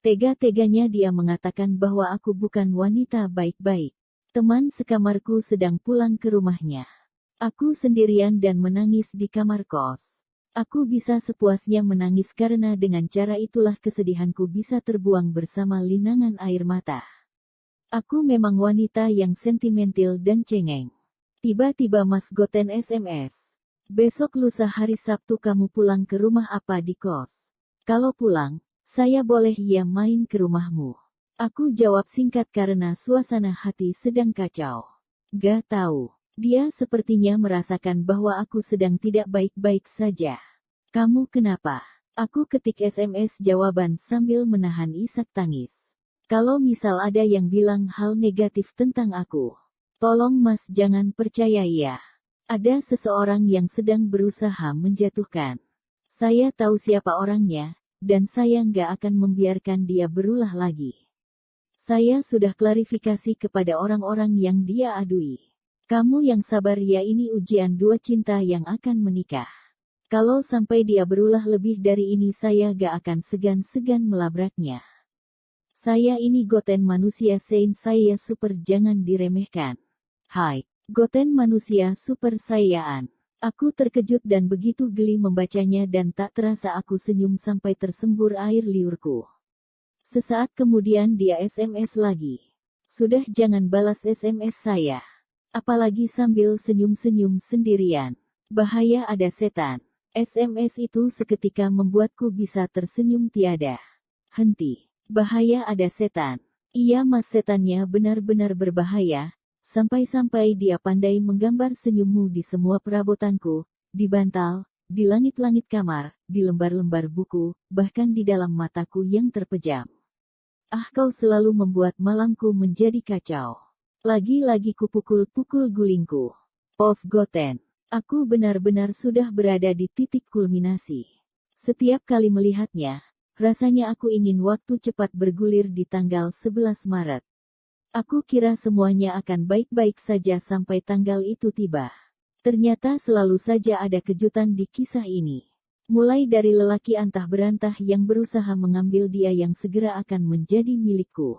Tega-teganya dia mengatakan bahwa aku bukan wanita baik-baik. Teman sekamarku sedang pulang ke rumahnya. Aku sendirian dan menangis di kamar kos. Aku bisa sepuasnya menangis karena dengan cara itulah kesedihanku bisa terbuang bersama linangan air mata. Aku memang wanita yang sentimental dan cengeng. Tiba-tiba Mas Goten SMS. Besok lusa hari Sabtu kamu pulang ke rumah apa di kos? Kalau pulang, saya boleh ya main ke rumahmu. Aku jawab singkat karena suasana hati sedang kacau. Gak tahu. Dia sepertinya merasakan bahwa aku sedang tidak baik-baik saja. Kamu kenapa? Aku ketik SMS jawaban sambil menahan isak tangis. Kalau misal ada yang bilang hal negatif tentang aku, tolong Mas jangan percaya ya. Ada seseorang yang sedang berusaha menjatuhkan. Saya tahu siapa orangnya, dan saya nggak akan membiarkan dia berulah lagi. Saya sudah klarifikasi kepada orang-orang yang dia adui. Kamu yang sabar ya ini ujian dua cinta yang akan menikah. Kalau sampai dia berulah lebih dari ini saya gak akan segan-segan melabraknya. Saya ini Goten manusia Saint saya super jangan diremehkan. Hai, Goten manusia super sayaan. Aku terkejut dan begitu geli membacanya dan tak terasa aku senyum sampai tersembur air liurku. Sesaat kemudian dia SMS lagi. Sudah jangan balas SMS saya. Apalagi sambil senyum-senyum sendirian. Bahaya ada setan. SMS itu seketika membuatku bisa tersenyum tiada henti. Bahaya ada setan. Iya mas setannya benar-benar berbahaya. Sampai-sampai dia pandai menggambar senyummu di semua perabotanku. Di bantal, di langit-langit kamar, di lembar-lembar buku, bahkan di dalam mataku yang terpejam. Ah kau selalu membuat malamku menjadi kacau. Lagi-lagi kupukul-pukul gulingku. Pov Goten. Aku benar-benar sudah berada di titik kulminasi. Setiap kali melihatnya, rasanya aku ingin waktu cepat bergulir di tanggal 11 Maret. Aku kira semuanya akan baik-baik saja sampai tanggal itu tiba. Ternyata selalu saja ada kejutan di kisah ini. Mulai dari lelaki antah berantah yang berusaha mengambil dia yang segera akan menjadi milikku.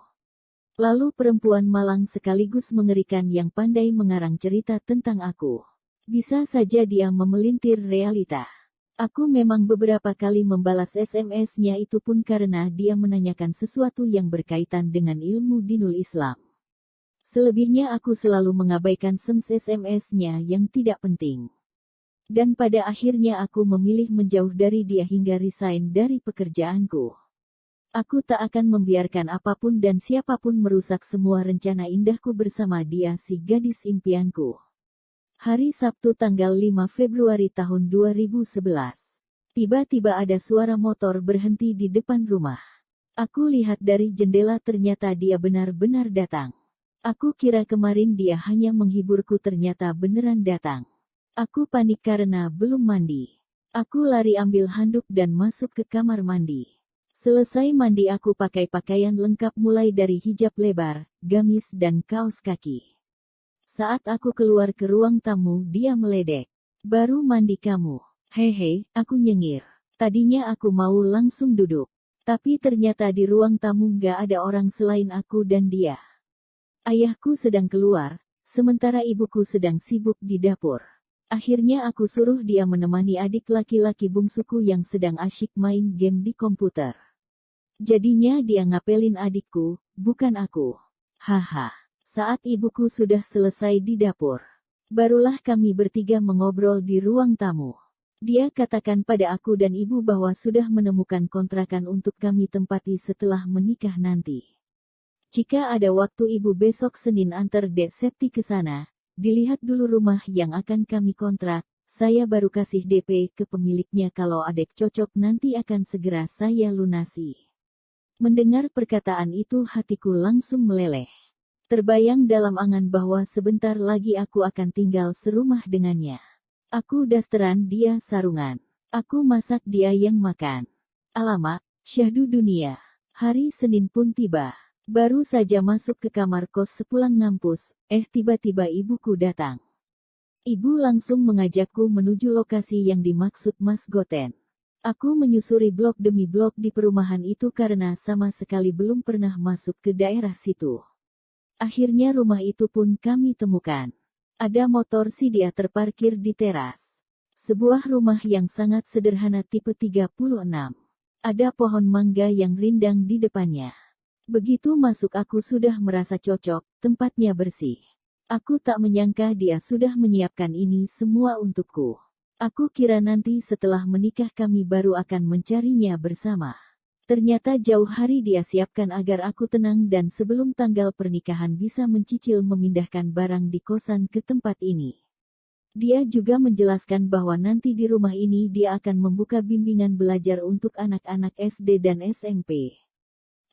Lalu perempuan malang sekaligus mengerikan yang pandai mengarang cerita tentang aku. Bisa saja dia memelintir realita. Aku memang beberapa kali membalas SMS-nya itu pun karena dia menanyakan sesuatu yang berkaitan dengan ilmu dinul Islam. Selebihnya aku selalu mengabaikan SMS-nya yang tidak penting. Dan pada akhirnya aku memilih menjauh dari dia hingga resign dari pekerjaanku. Aku tak akan membiarkan apapun dan siapapun merusak semua rencana indahku bersama dia si gadis impianku. Hari Sabtu tanggal 5 Februari tahun 2011. Tiba-tiba ada suara motor berhenti di depan rumah. Aku lihat dari jendela ternyata dia benar-benar datang. Aku kira kemarin dia hanya menghiburku ternyata beneran datang. Aku panik karena belum mandi. Aku lari ambil handuk dan masuk ke kamar mandi. Selesai mandi aku pakai pakaian lengkap mulai dari hijab lebar, gamis dan kaos kaki. Saat aku keluar ke ruang tamu dia meledek. Baru mandi kamu. Hehe, aku nyengir. Tadinya aku mau langsung duduk. Tapi ternyata di ruang tamu gak ada orang selain aku dan dia. Ayahku sedang keluar, sementara ibuku sedang sibuk di dapur. Akhirnya aku suruh dia menemani adik laki-laki bungsuku yang sedang asyik main game di komputer. Jadinya dia ngapelin adikku, bukan aku. Haha. Saat ibuku sudah selesai di dapur, barulah kami bertiga mengobrol di ruang tamu. Dia katakan pada aku dan ibu bahwa sudah menemukan kontrakan untuk kami tempati setelah menikah nanti. Jika ada waktu ibu besok Senin antar Dek Septi ke sana, dilihat dulu rumah yang akan kami kontrak, saya baru kasih DP ke pemiliknya kalau adek cocok nanti akan segera saya lunasi. Mendengar perkataan itu hatiku langsung meleleh. Terbayang dalam angan bahwa sebentar lagi aku akan tinggal serumah dengannya. Aku dasteran dia sarungan. Aku masak dia yang makan. Alamak, syahdu dunia. Hari Senin pun tiba. Baru saja masuk ke kamar kos sepulang ngampus, tiba-tiba ibuku datang. Ibu langsung mengajakku menuju lokasi yang dimaksud Mas Goten. Aku menyusuri blok demi blok di perumahan itu karena sama sekali belum pernah masuk ke daerah situ. Akhirnya rumah itu pun kami temukan. Ada motor Sidia terparkir di teras. Sebuah rumah yang sangat sederhana tipe 36. Ada pohon mangga yang rindang di depannya. Begitu masuk aku sudah merasa cocok, tempatnya bersih. Aku tak menyangka dia sudah menyiapkan ini semua untukku. Aku kira nanti setelah menikah kami baru akan mencarinya bersama. Ternyata jauh hari dia siapkan agar aku tenang dan sebelum tanggal pernikahan bisa mencicil memindahkan barang di kosan ke tempat ini. Dia juga menjelaskan bahwa nanti di rumah ini dia akan membuka bimbingan belajar untuk anak-anak SD dan SMP.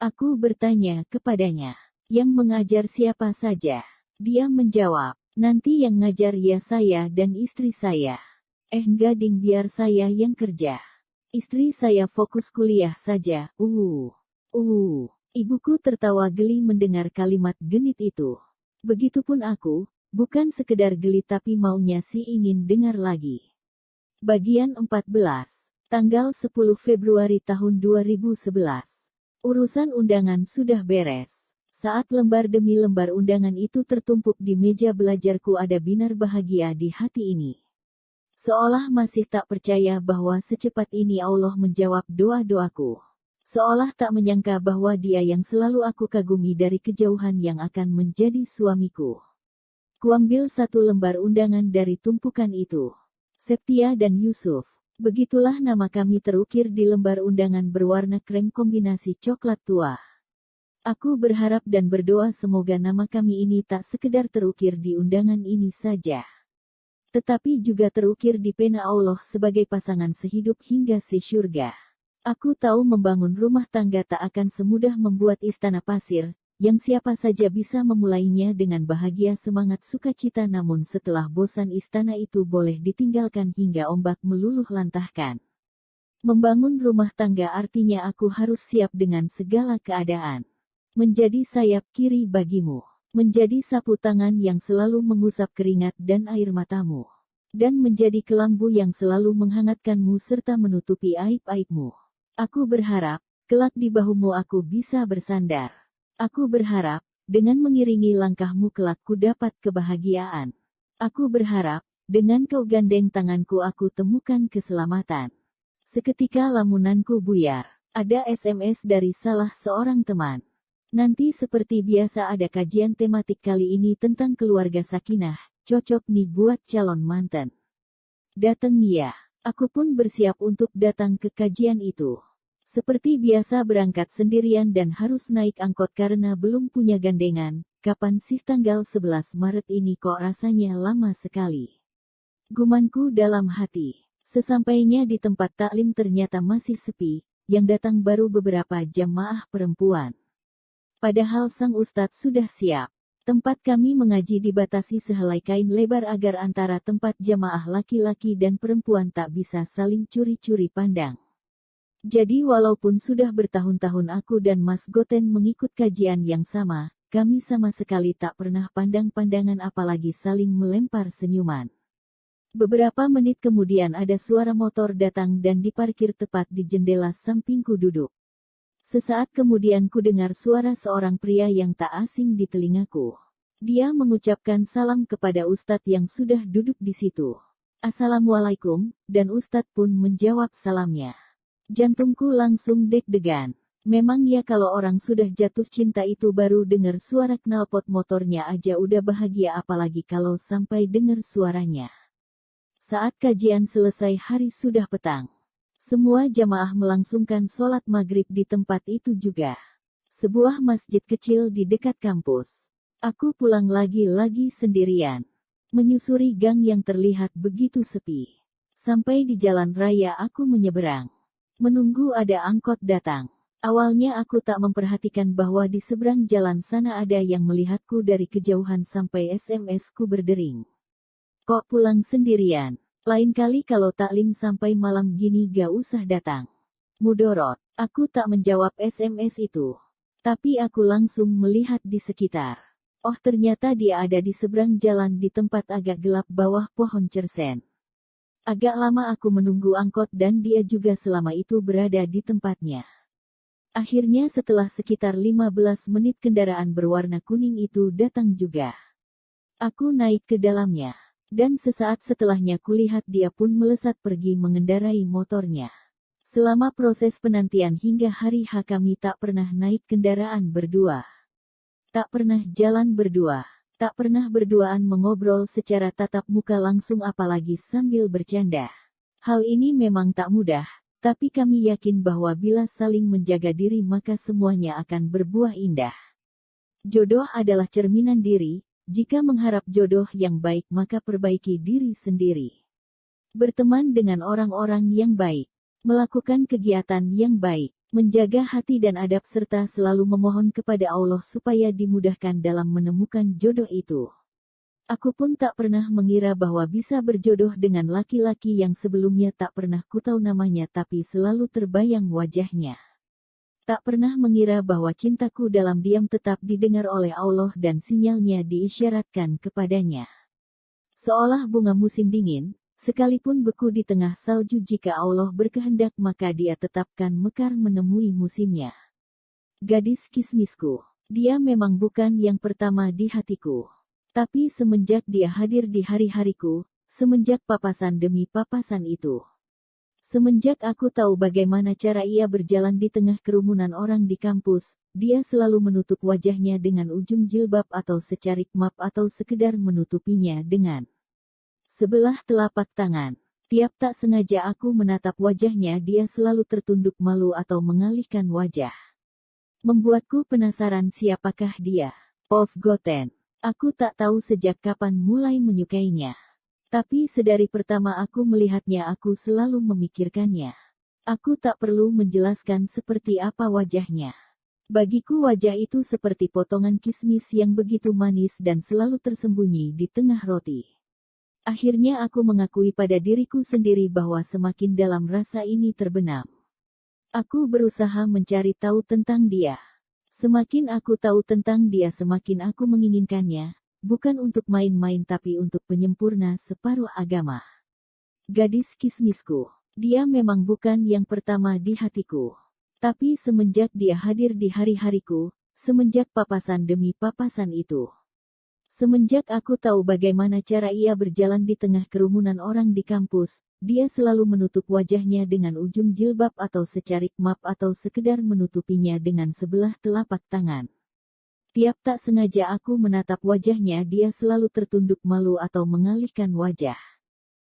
Aku bertanya kepadanya, yang mengajar siapa saja? Dia menjawab, nanti yang ngajar ya saya dan istri saya. Enggak ding, biar saya yang kerja. Istri saya fokus kuliah saja. Ibuku tertawa geli mendengar kalimat genit itu. Begitupun aku, bukan sekedar geli tapi maunya sih ingin dengar lagi. Bagian 14, tanggal 10 Februari tahun 2011. Urusan undangan sudah beres. Saat lembar demi lembar undangan itu tertumpuk di meja belajarku ada binar bahagia di hati ini. Seolah masih tak percaya bahwa secepat ini Allah menjawab doa-doaku. Seolah tak menyangka bahwa dia yang selalu aku kagumi dari kejauhan yang akan menjadi suamiku. Kuambil satu lembar undangan dari tumpukan itu. Septia dan Yusuf. Begitulah nama kami terukir di lembar undangan berwarna krem kombinasi coklat tua. Aku berharap dan berdoa semoga nama kami ini tak sekedar terukir di undangan ini saja, tetapi juga terukir di pena Allah sebagai pasangan sehidup hingga sesyurga. Aku tahu membangun rumah tangga tak akan semudah membuat istana pasir, yang siapa saja bisa memulainya dengan bahagia semangat sukacita, namun setelah bosan istana itu boleh ditinggalkan hingga ombak meluluh lantahkan. Membangun rumah tangga artinya aku harus siap dengan segala keadaan. Menjadi sayap kiri bagimu. Menjadi sapu tangan yang selalu mengusap keringat dan air matamu. Dan menjadi kelambu yang selalu menghangatkanmu serta menutupi aib-aibmu. Aku berharap, kelak di bahumu aku bisa bersandar. Aku berharap, dengan mengiringi langkahmu kelak ku dapat kebahagiaan. Aku berharap, dengan kau gandeng tanganku aku temukan keselamatan. Seketika lamunanku buyar. Ada SMS dari salah seorang teman. Nanti seperti biasa ada kajian tematik kali ini tentang keluarga sakinah, cocok nih buat calon mantan. Dateng ya. Aku pun bersiap untuk datang ke kajian itu. Seperti biasa berangkat sendirian dan harus naik angkot karena belum punya gandengan. Kapan sih tanggal 11 Maret ini kok rasanya lama sekali. Gumanku dalam hati. Sesampainya di tempat taklim ternyata masih sepi, yang datang baru beberapa jamaah perempuan. Padahal sang ustadz sudah siap. Tempat kami mengaji dibatasi sehelai kain lebar agar antara tempat jamaah laki-laki dan perempuan tak bisa saling curi-curi pandang. Jadi walaupun sudah bertahun-tahun aku dan Mas Goten mengikut kajian yang sama, kami sama sekali tak pernah pandang-pandangan apalagi saling melempar senyuman. Beberapa menit kemudian ada suara motor datang dan diparkir tepat di jendela sampingku duduk. Sesaat kemudian ku dengar suara seorang pria yang tak asing di telingaku. Dia mengucapkan salam kepada ustadz yang sudah duduk di situ. Assalamualaikum, dan ustadz pun menjawab salamnya. Jantungku langsung deg-degan. Memang ya kalau orang sudah jatuh cinta itu baru dengar suara knalpot motornya aja udah bahagia apalagi kalau sampai dengar suaranya. Saat kajian selesai hari sudah petang. Semua jamaah melangsungkan sholat maghrib di tempat itu juga. Sebuah masjid kecil di dekat kampus. Aku pulang lagi-lagi sendirian. Menyusuri gang yang terlihat begitu sepi. Sampai di jalan raya aku menyeberang. Menunggu ada angkot datang. Awalnya aku tak memperhatikan bahwa di seberang jalan sana ada yang melihatku dari kejauhan sampai SMS-ku berdering. Kok pulang sendirian? Lain kali kalau taklim sampai malam gini gak usah datang. Mudorot. Aku tak menjawab SMS itu. Tapi aku langsung melihat di sekitar. Oh ternyata dia ada di seberang jalan di tempat agak gelap bawah pohon cersen. Agak lama aku menunggu angkot dan dia juga selama itu berada di tempatnya. Akhirnya setelah sekitar 15 menit kendaraan berwarna kuning itu datang juga. Aku naik ke dalamnya. Dan sesaat setelahnya kulihat dia pun melesat pergi mengendarai motornya. Selama proses penantian hingga hari H kami tak pernah naik kendaraan berdua. Tak pernah jalan berdua. Tak pernah berduaan mengobrol secara tatap muka langsung apalagi sambil bercanda. Hal ini memang tak mudah, tapi kami yakin bahwa bila saling menjaga diri maka semuanya akan berbuah indah. Jodoh adalah cerminan diri, jika mengharap jodoh yang baik maka perbaiki diri sendiri. Berteman dengan orang-orang yang baik. Melakukan kegiatan yang baik, menjaga hati dan adab serta selalu memohon kepada Allah supaya dimudahkan dalam menemukan jodoh itu. Aku pun tak pernah mengira bahwa bisa berjodoh dengan laki-laki yang sebelumnya tak pernah kutahu namanya tapi selalu terbayang wajahnya. Tak pernah mengira bahwa cintaku dalam diam tetap didengar oleh Allah dan sinyalnya diisyaratkan kepadanya. Seolah bunga musim dingin, sekalipun beku di tengah salju jika Allah berkehendak maka dia tetapkan mekar menemui musimnya. Gadis kismisku. Dia memang bukan yang pertama di hatiku. Tapi semenjak dia hadir di hari-hariku, semenjak papasan demi papasan itu. Semenjak aku tahu bagaimana cara ia berjalan di tengah kerumunan orang di kampus, dia selalu menutup wajahnya dengan ujung jilbab atau secarik map atau sekedar menutupinya dengan sebelah telapak tangan. Tiap tak sengaja aku menatap wajahnya dia selalu tertunduk malu atau mengalihkan wajah. Membuatku penasaran siapakah dia. Of Goten. Aku tak tahu sejak kapan mulai menyukainya. Tapi sedari pertama aku melihatnya aku selalu memikirkannya. Aku tak perlu menjelaskan seperti apa wajahnya. Bagiku wajah itu seperti potongan kismis yang begitu manis dan selalu tersembunyi di tengah roti. Akhirnya aku mengakui pada diriku sendiri bahwa semakin dalam rasa ini terbenam. Aku berusaha mencari tahu tentang dia. Semakin aku tahu tentang dia semakin aku menginginkannya, bukan untuk main-main tapi untuk penyempurna separuh agama. Gadis kismisku. Dia memang bukan yang pertama di hatiku. Tapi semenjak dia hadir di hari-hariku, semenjak papasan demi papasan itu. Semenjak aku tahu bagaimana cara ia berjalan di tengah kerumunan orang di kampus, dia selalu menutup wajahnya dengan ujung jilbab atau secarik map atau sekedar menutupinya dengan sebelah telapak tangan. Tiap tak sengaja aku menatap wajahnya dia selalu tertunduk malu atau mengalihkan wajah.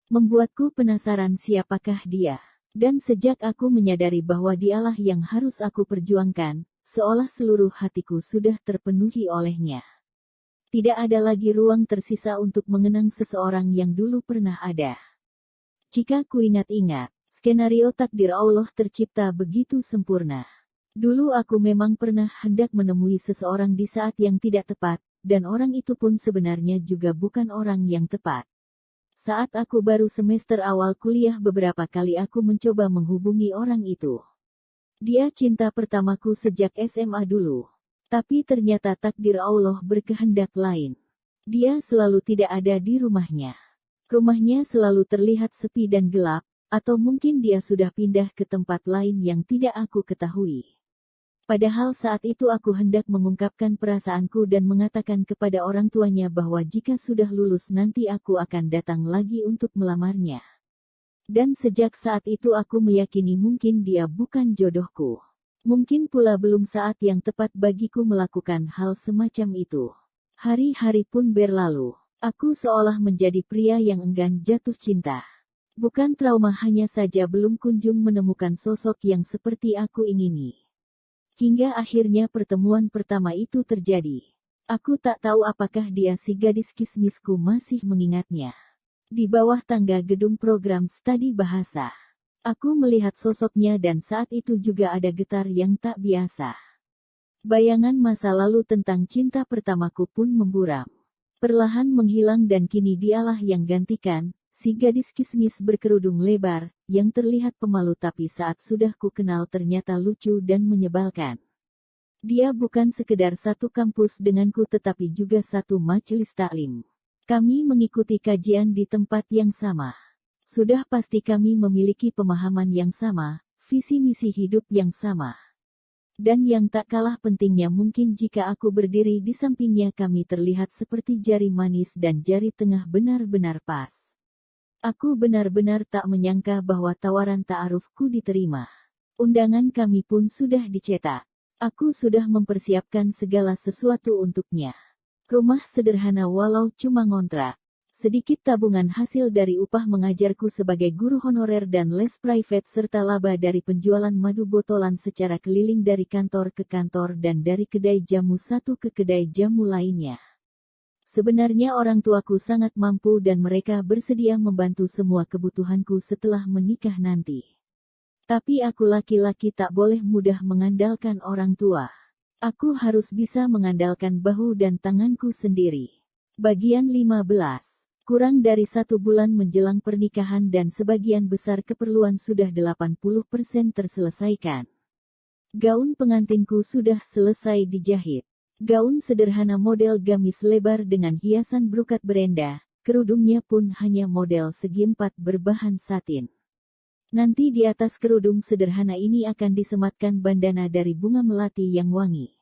Membuatku penasaran siapakah dia. Dan sejak aku menyadari bahwa dialah yang harus aku perjuangkan, seolah seluruh hatiku sudah terpenuhi olehnya. Tidak ada lagi ruang tersisa untuk mengenang seseorang yang dulu pernah ada. Jika ku ingat-ingat, skenario takdir Allah tercipta begitu sempurna. Dulu aku memang pernah hendak menemui seseorang di saat yang tidak tepat, dan orang itu pun sebenarnya juga bukan orang yang tepat. Saat aku baru semester awal kuliah beberapa kali aku mencoba menghubungi orang itu. Dia cinta pertamaku sejak SMA dulu. Tapi ternyata takdir Allah berkehendak lain. Dia selalu tidak ada di rumahnya. Rumahnya selalu terlihat sepi dan gelap, atau mungkin dia sudah pindah ke tempat lain yang tidak aku ketahui. Padahal saat itu aku hendak mengungkapkan perasaanku dan mengatakan kepada orang tuanya bahwa jika sudah lulus nanti aku akan datang lagi untuk melamarnya. Dan sejak saat itu aku meyakini mungkin dia bukan jodohku. Mungkin pula belum saat yang tepat bagiku melakukan hal semacam itu. Hari-hari pun berlalu. Aku seolah menjadi pria yang enggan jatuh cinta. Bukan trauma hanya saja belum kunjung menemukan sosok yang seperti aku ingini. Hingga akhirnya pertemuan pertama itu terjadi. Aku tak tahu apakah dia si gadis kismisku masih mengingatnya. Di bawah tangga gedung program studi bahasa. Aku melihat sosoknya dan saat itu juga ada getar yang tak biasa. Bayangan masa lalu tentang cinta pertamaku pun memburam. Perlahan menghilang dan kini dialah yang gantikan, si gadis kismis berkerudung lebar, yang terlihat pemalu tapi saat sudah ku kenal ternyata lucu dan menyebalkan. Dia bukan sekedar satu kampus denganku tetapi juga satu majelis taklim. Kami mengikuti kajian di tempat yang sama. Sudah pasti kami memiliki pemahaman yang sama, visi misi hidup yang sama. Dan yang tak kalah pentingnya mungkin jika aku berdiri di sampingnya kami terlihat seperti jari manis dan jari tengah benar-benar pas. Aku benar-benar tak menyangka bahwa tawaran ta'arufku diterima. Undangan kami pun sudah dicetak. Aku sudah mempersiapkan segala sesuatu untuknya. Rumah sederhana walau cuma ngontrak. Sedikit tabungan hasil dari upah mengajarku sebagai guru honorer dan les private serta laba dari penjualan madu botolan secara keliling dari kantor ke kantor dan dari kedai jamu satu ke kedai jamu lainnya. Sebenarnya orang tuaku sangat mampu dan mereka bersedia membantu semua kebutuhanku setelah menikah nanti. Tapi aku laki-laki tak boleh mudah mengandalkan orang tua. Aku harus bisa mengandalkan bahu dan tanganku sendiri. Bagian 15. Kurang dari 1 bulan menjelang pernikahan dan sebagian besar keperluan sudah 80% terselesaikan. Gaun pengantinku sudah selesai dijahit. Gaun sederhana model gamis lebar dengan hiasan brokat berenda, kerudungnya pun hanya model segi 4 berbahan satin. Nanti di atas kerudung sederhana ini akan disematkan bandana dari bunga melati yang wangi.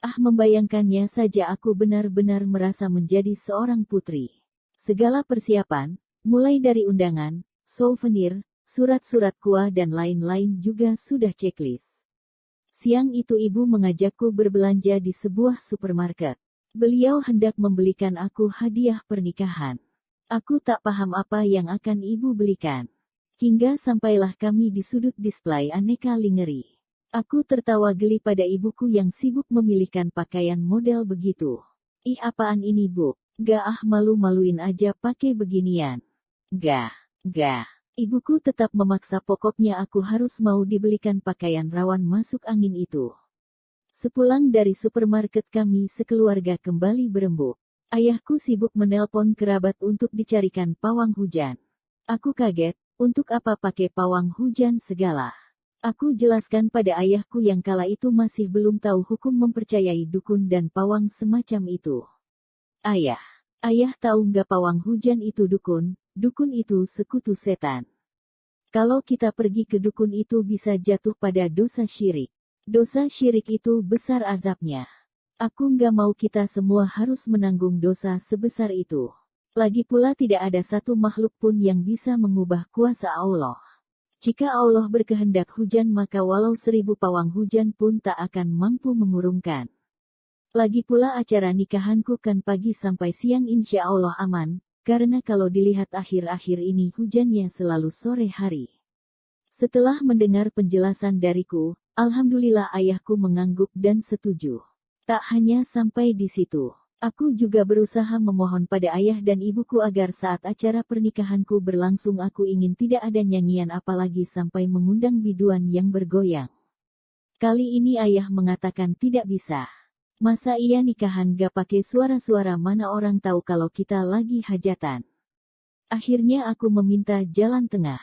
Membayangkannya saja aku benar-benar merasa menjadi seorang putri. Segala persiapan, mulai dari undangan, souvenir, surat-surat kuah dan lain-lain juga sudah checklist. Siang itu ibu mengajakku berbelanja di sebuah supermarket. Beliau hendak membelikan aku hadiah pernikahan. Aku tak paham apa yang akan ibu belikan. Hingga sampailah kami di sudut display aneka lingerie. Aku tertawa geli pada ibuku yang sibuk memilihkan pakaian model begitu. Apaan ini bu? Gak malu-maluin aja pakai beginian. Gak. Ibuku tetap memaksa pokoknya aku harus mau dibelikan pakaian rawan masuk angin itu. Sepulang dari supermarket kami sekeluarga kembali berembuk. Ayahku sibuk menelpon kerabat untuk dicarikan pawang hujan. Aku kaget. Untuk apa pakai pawang hujan segala? Aku jelaskan pada ayahku yang kala itu masih belum tahu hukum mempercayai dukun dan pawang semacam itu. Ayah tahu nggak pawang hujan itu dukun? Dukun itu sekutu setan. Kalau kita pergi ke dukun itu bisa jatuh pada dosa syirik. Dosa syirik itu besar azabnya. Aku nggak mau kita semua harus menanggung dosa sebesar itu. Lagi pula tidak ada satu makhluk pun yang bisa mengubah kuasa Allah. Jika Allah berkehendak hujan maka walau 1000 pawang hujan pun tak akan mampu mengurungkan. Lagi pula acara nikahanku kan pagi sampai siang insya Allah aman, karena kalau dilihat akhir-akhir ini hujannya selalu sore hari. Setelah mendengar penjelasan dariku, alhamdulillah ayahku mengangguk dan setuju. Tak hanya sampai di situ. Aku juga berusaha memohon pada ayah dan ibuku agar saat acara pernikahanku berlangsung aku ingin tidak ada nyanyian apalagi sampai mengundang biduan yang bergoyang. Kali ini ayah mengatakan tidak bisa. Masa iya nikahan gak pakai suara-suara mana orang tahu kalau kita lagi hajatan. Akhirnya aku meminta jalan tengah.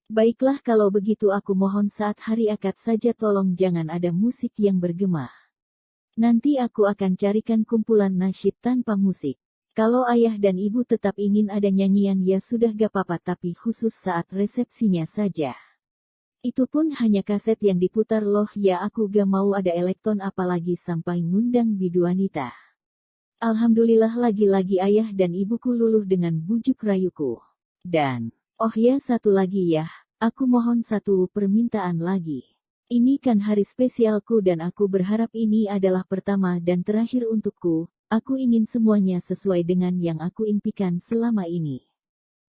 Baiklah kalau begitu aku mohon saat hari akad saja tolong jangan ada musik yang bergema. Nanti aku akan carikan kumpulan nasyid tanpa musik. Kalau ayah dan ibu tetap ingin ada nyanyian ya sudah gak apa-apa tapi khusus saat resepsinya saja. Itu pun hanya kaset yang diputar loh ya aku gak mau ada elektron apalagi sampai ngundang biduanita. Alhamdulillah lagi-lagi ayah dan ibuku luluh dengan bujuk rayuku. Dan, oh ya satu lagi ya, aku mohon satu permintaan lagi. Ini kan hari spesialku dan aku berharap ini adalah pertama dan terakhir untukku, aku ingin semuanya sesuai dengan yang aku impikan selama ini.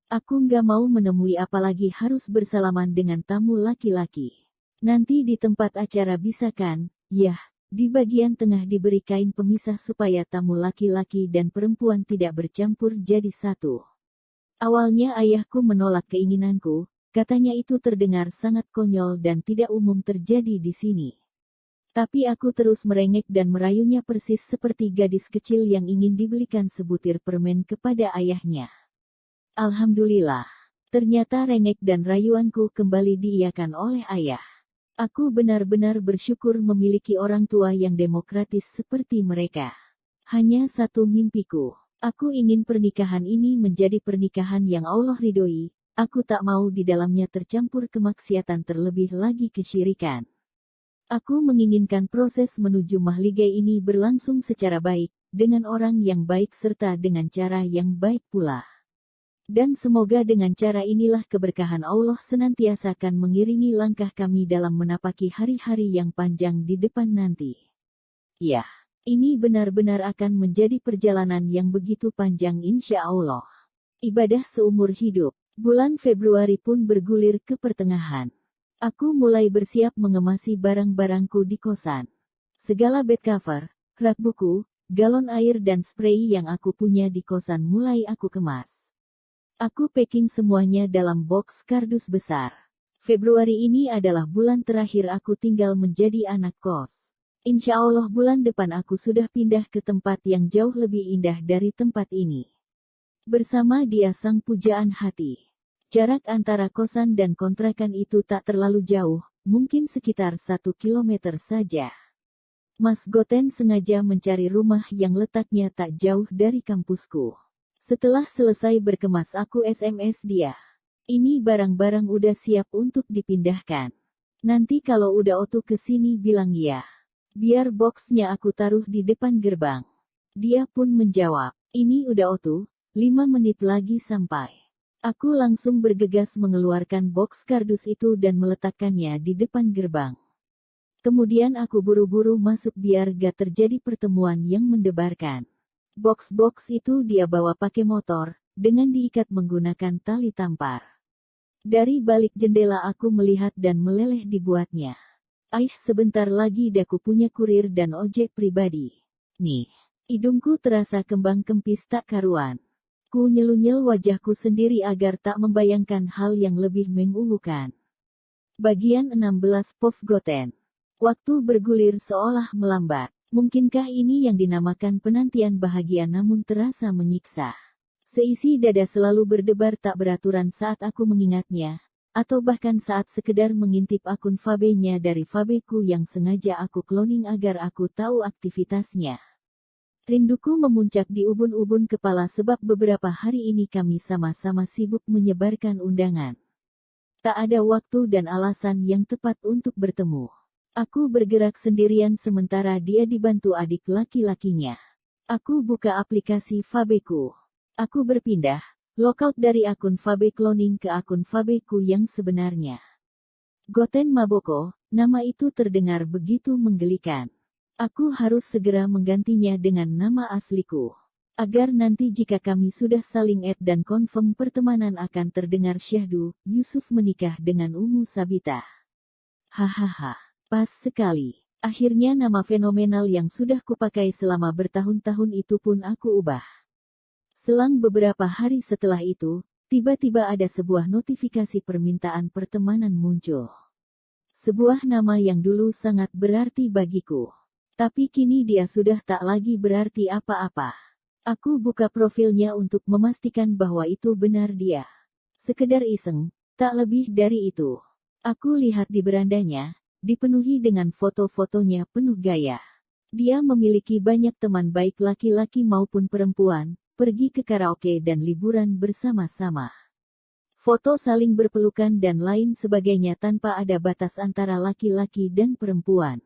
Aku nggak mau menemui apalagi harus bersalaman dengan tamu laki-laki. Nanti di tempat acara bisa kan, Yah, di bagian tengah diberi kain pemisah supaya tamu laki-laki dan perempuan tidak bercampur jadi satu. Awalnya ayahku menolak keinginanku, katanya itu terdengar sangat konyol dan tidak umum terjadi di sini. Tapi aku terus merengek dan merayunya persis seperti gadis kecil yang ingin dibelikan sebutir permen kepada ayahnya. Alhamdulillah, ternyata rengek dan rayuanku kembali diiyakan oleh ayah. Aku benar-benar bersyukur memiliki orang tua yang demokratis seperti mereka. Hanya satu mimpiku. Aku ingin pernikahan ini menjadi pernikahan yang Allah ridhoi. Aku tak mau di dalamnya tercampur kemaksiatan terlebih lagi kesyirikan. Aku menginginkan proses menuju mahligai ini berlangsung secara baik, dengan orang yang baik serta dengan cara yang baik pula. Dan semoga dengan cara inilah keberkahan Allah senantiasa akan mengiringi langkah kami dalam menapaki hari-hari yang panjang di depan nanti. Ya, ini benar-benar akan menjadi perjalanan yang begitu panjang insya Allah. Ibadah seumur hidup. Bulan Februari pun bergulir ke pertengahan. Aku mulai bersiap mengemasi barang-barangku di kosan. Segala bed cover, rak buku, galon air dan spray yang aku punya di kosan mulai aku kemas. Aku packing semuanya dalam box kardus besar. Februari ini adalah bulan terakhir aku tinggal menjadi anak kos. Insya Allah bulan depan aku sudah pindah ke tempat yang jauh lebih indah dari tempat ini. Bersama dia sang pujaan hati. Jarak antara kosan dan kontrakan itu tak terlalu jauh, mungkin sekitar 1 kilometer saja. Mas Goten sengaja mencari rumah yang letaknya tak jauh dari kampusku. Setelah selesai berkemas aku SMS dia. Ini barang-barang udah siap untuk dipindahkan. Nanti kalau udah Otu kesini bilang ya. Biar boxnya aku taruh di depan gerbang. Dia pun menjawab, ini udah Otu, 5 menit lagi sampai. Aku langsung bergegas mengeluarkan box kardus itu dan meletakkannya di depan gerbang. Kemudian aku buru-buru masuk biar gak terjadi pertemuan yang mendebarkan. Box-box itu dia bawa pakai motor, dengan diikat menggunakan tali tampar. Dari balik jendela aku melihat dan meleleh dibuatnya. Sebentar lagi daku punya kurir dan ojek pribadi. Nih, hidungku terasa kembang kempis tak karuan. Ku nyelu-nyel wajahku sendiri agar tak membayangkan hal yang lebih menguhukan. Bagian 16 POV Goten. Waktu bergulir seolah melambat. Mungkinkah ini yang dinamakan penantian bahagia namun terasa menyiksa? Seisi dada selalu berdebar tak beraturan saat aku mengingatnya, atau bahkan saat sekedar mengintip akun Fabe-nya dari Fabeku yang sengaja aku cloning agar aku tahu aktivitasnya. Rinduku memuncak di ubun-ubun kepala sebab beberapa hari ini kami sama-sama sibuk menyebarkan undangan. Tak ada waktu dan alasan yang tepat untuk bertemu. Aku bergerak sendirian sementara dia dibantu adik laki-lakinya. Aku buka aplikasi Fabeku. Aku berpindah, logout dari akun Fabe cloning ke akun Fabeku yang sebenarnya. Goten Maboko, nama itu terdengar begitu menggelikan. Aku harus segera menggantinya dengan nama asliku. Agar nanti jika kami sudah saling add dan confirm pertemanan akan terdengar syahdu, Yusuf menikah dengan Umu Sabita. Hahaha, pas sekali. Akhirnya nama fenomenal yang sudah kupakai selama bertahun-tahun itu pun aku ubah. Selang beberapa hari setelah itu, tiba-tiba ada sebuah notifikasi permintaan pertemanan muncul. Sebuah nama yang dulu sangat berarti bagiku. Tapi kini dia sudah tak lagi berarti apa-apa. Aku buka profilnya untuk memastikan bahwa itu benar dia. Sekedar iseng, tak lebih dari itu. Aku lihat di berandanya, dipenuhi dengan foto-fotonya penuh gaya. Dia memiliki banyak teman baik laki-laki maupun perempuan, pergi ke karaoke dan liburan bersama-sama. Foto saling berpelukan dan lain sebagainya tanpa ada batas antara laki-laki dan perempuan.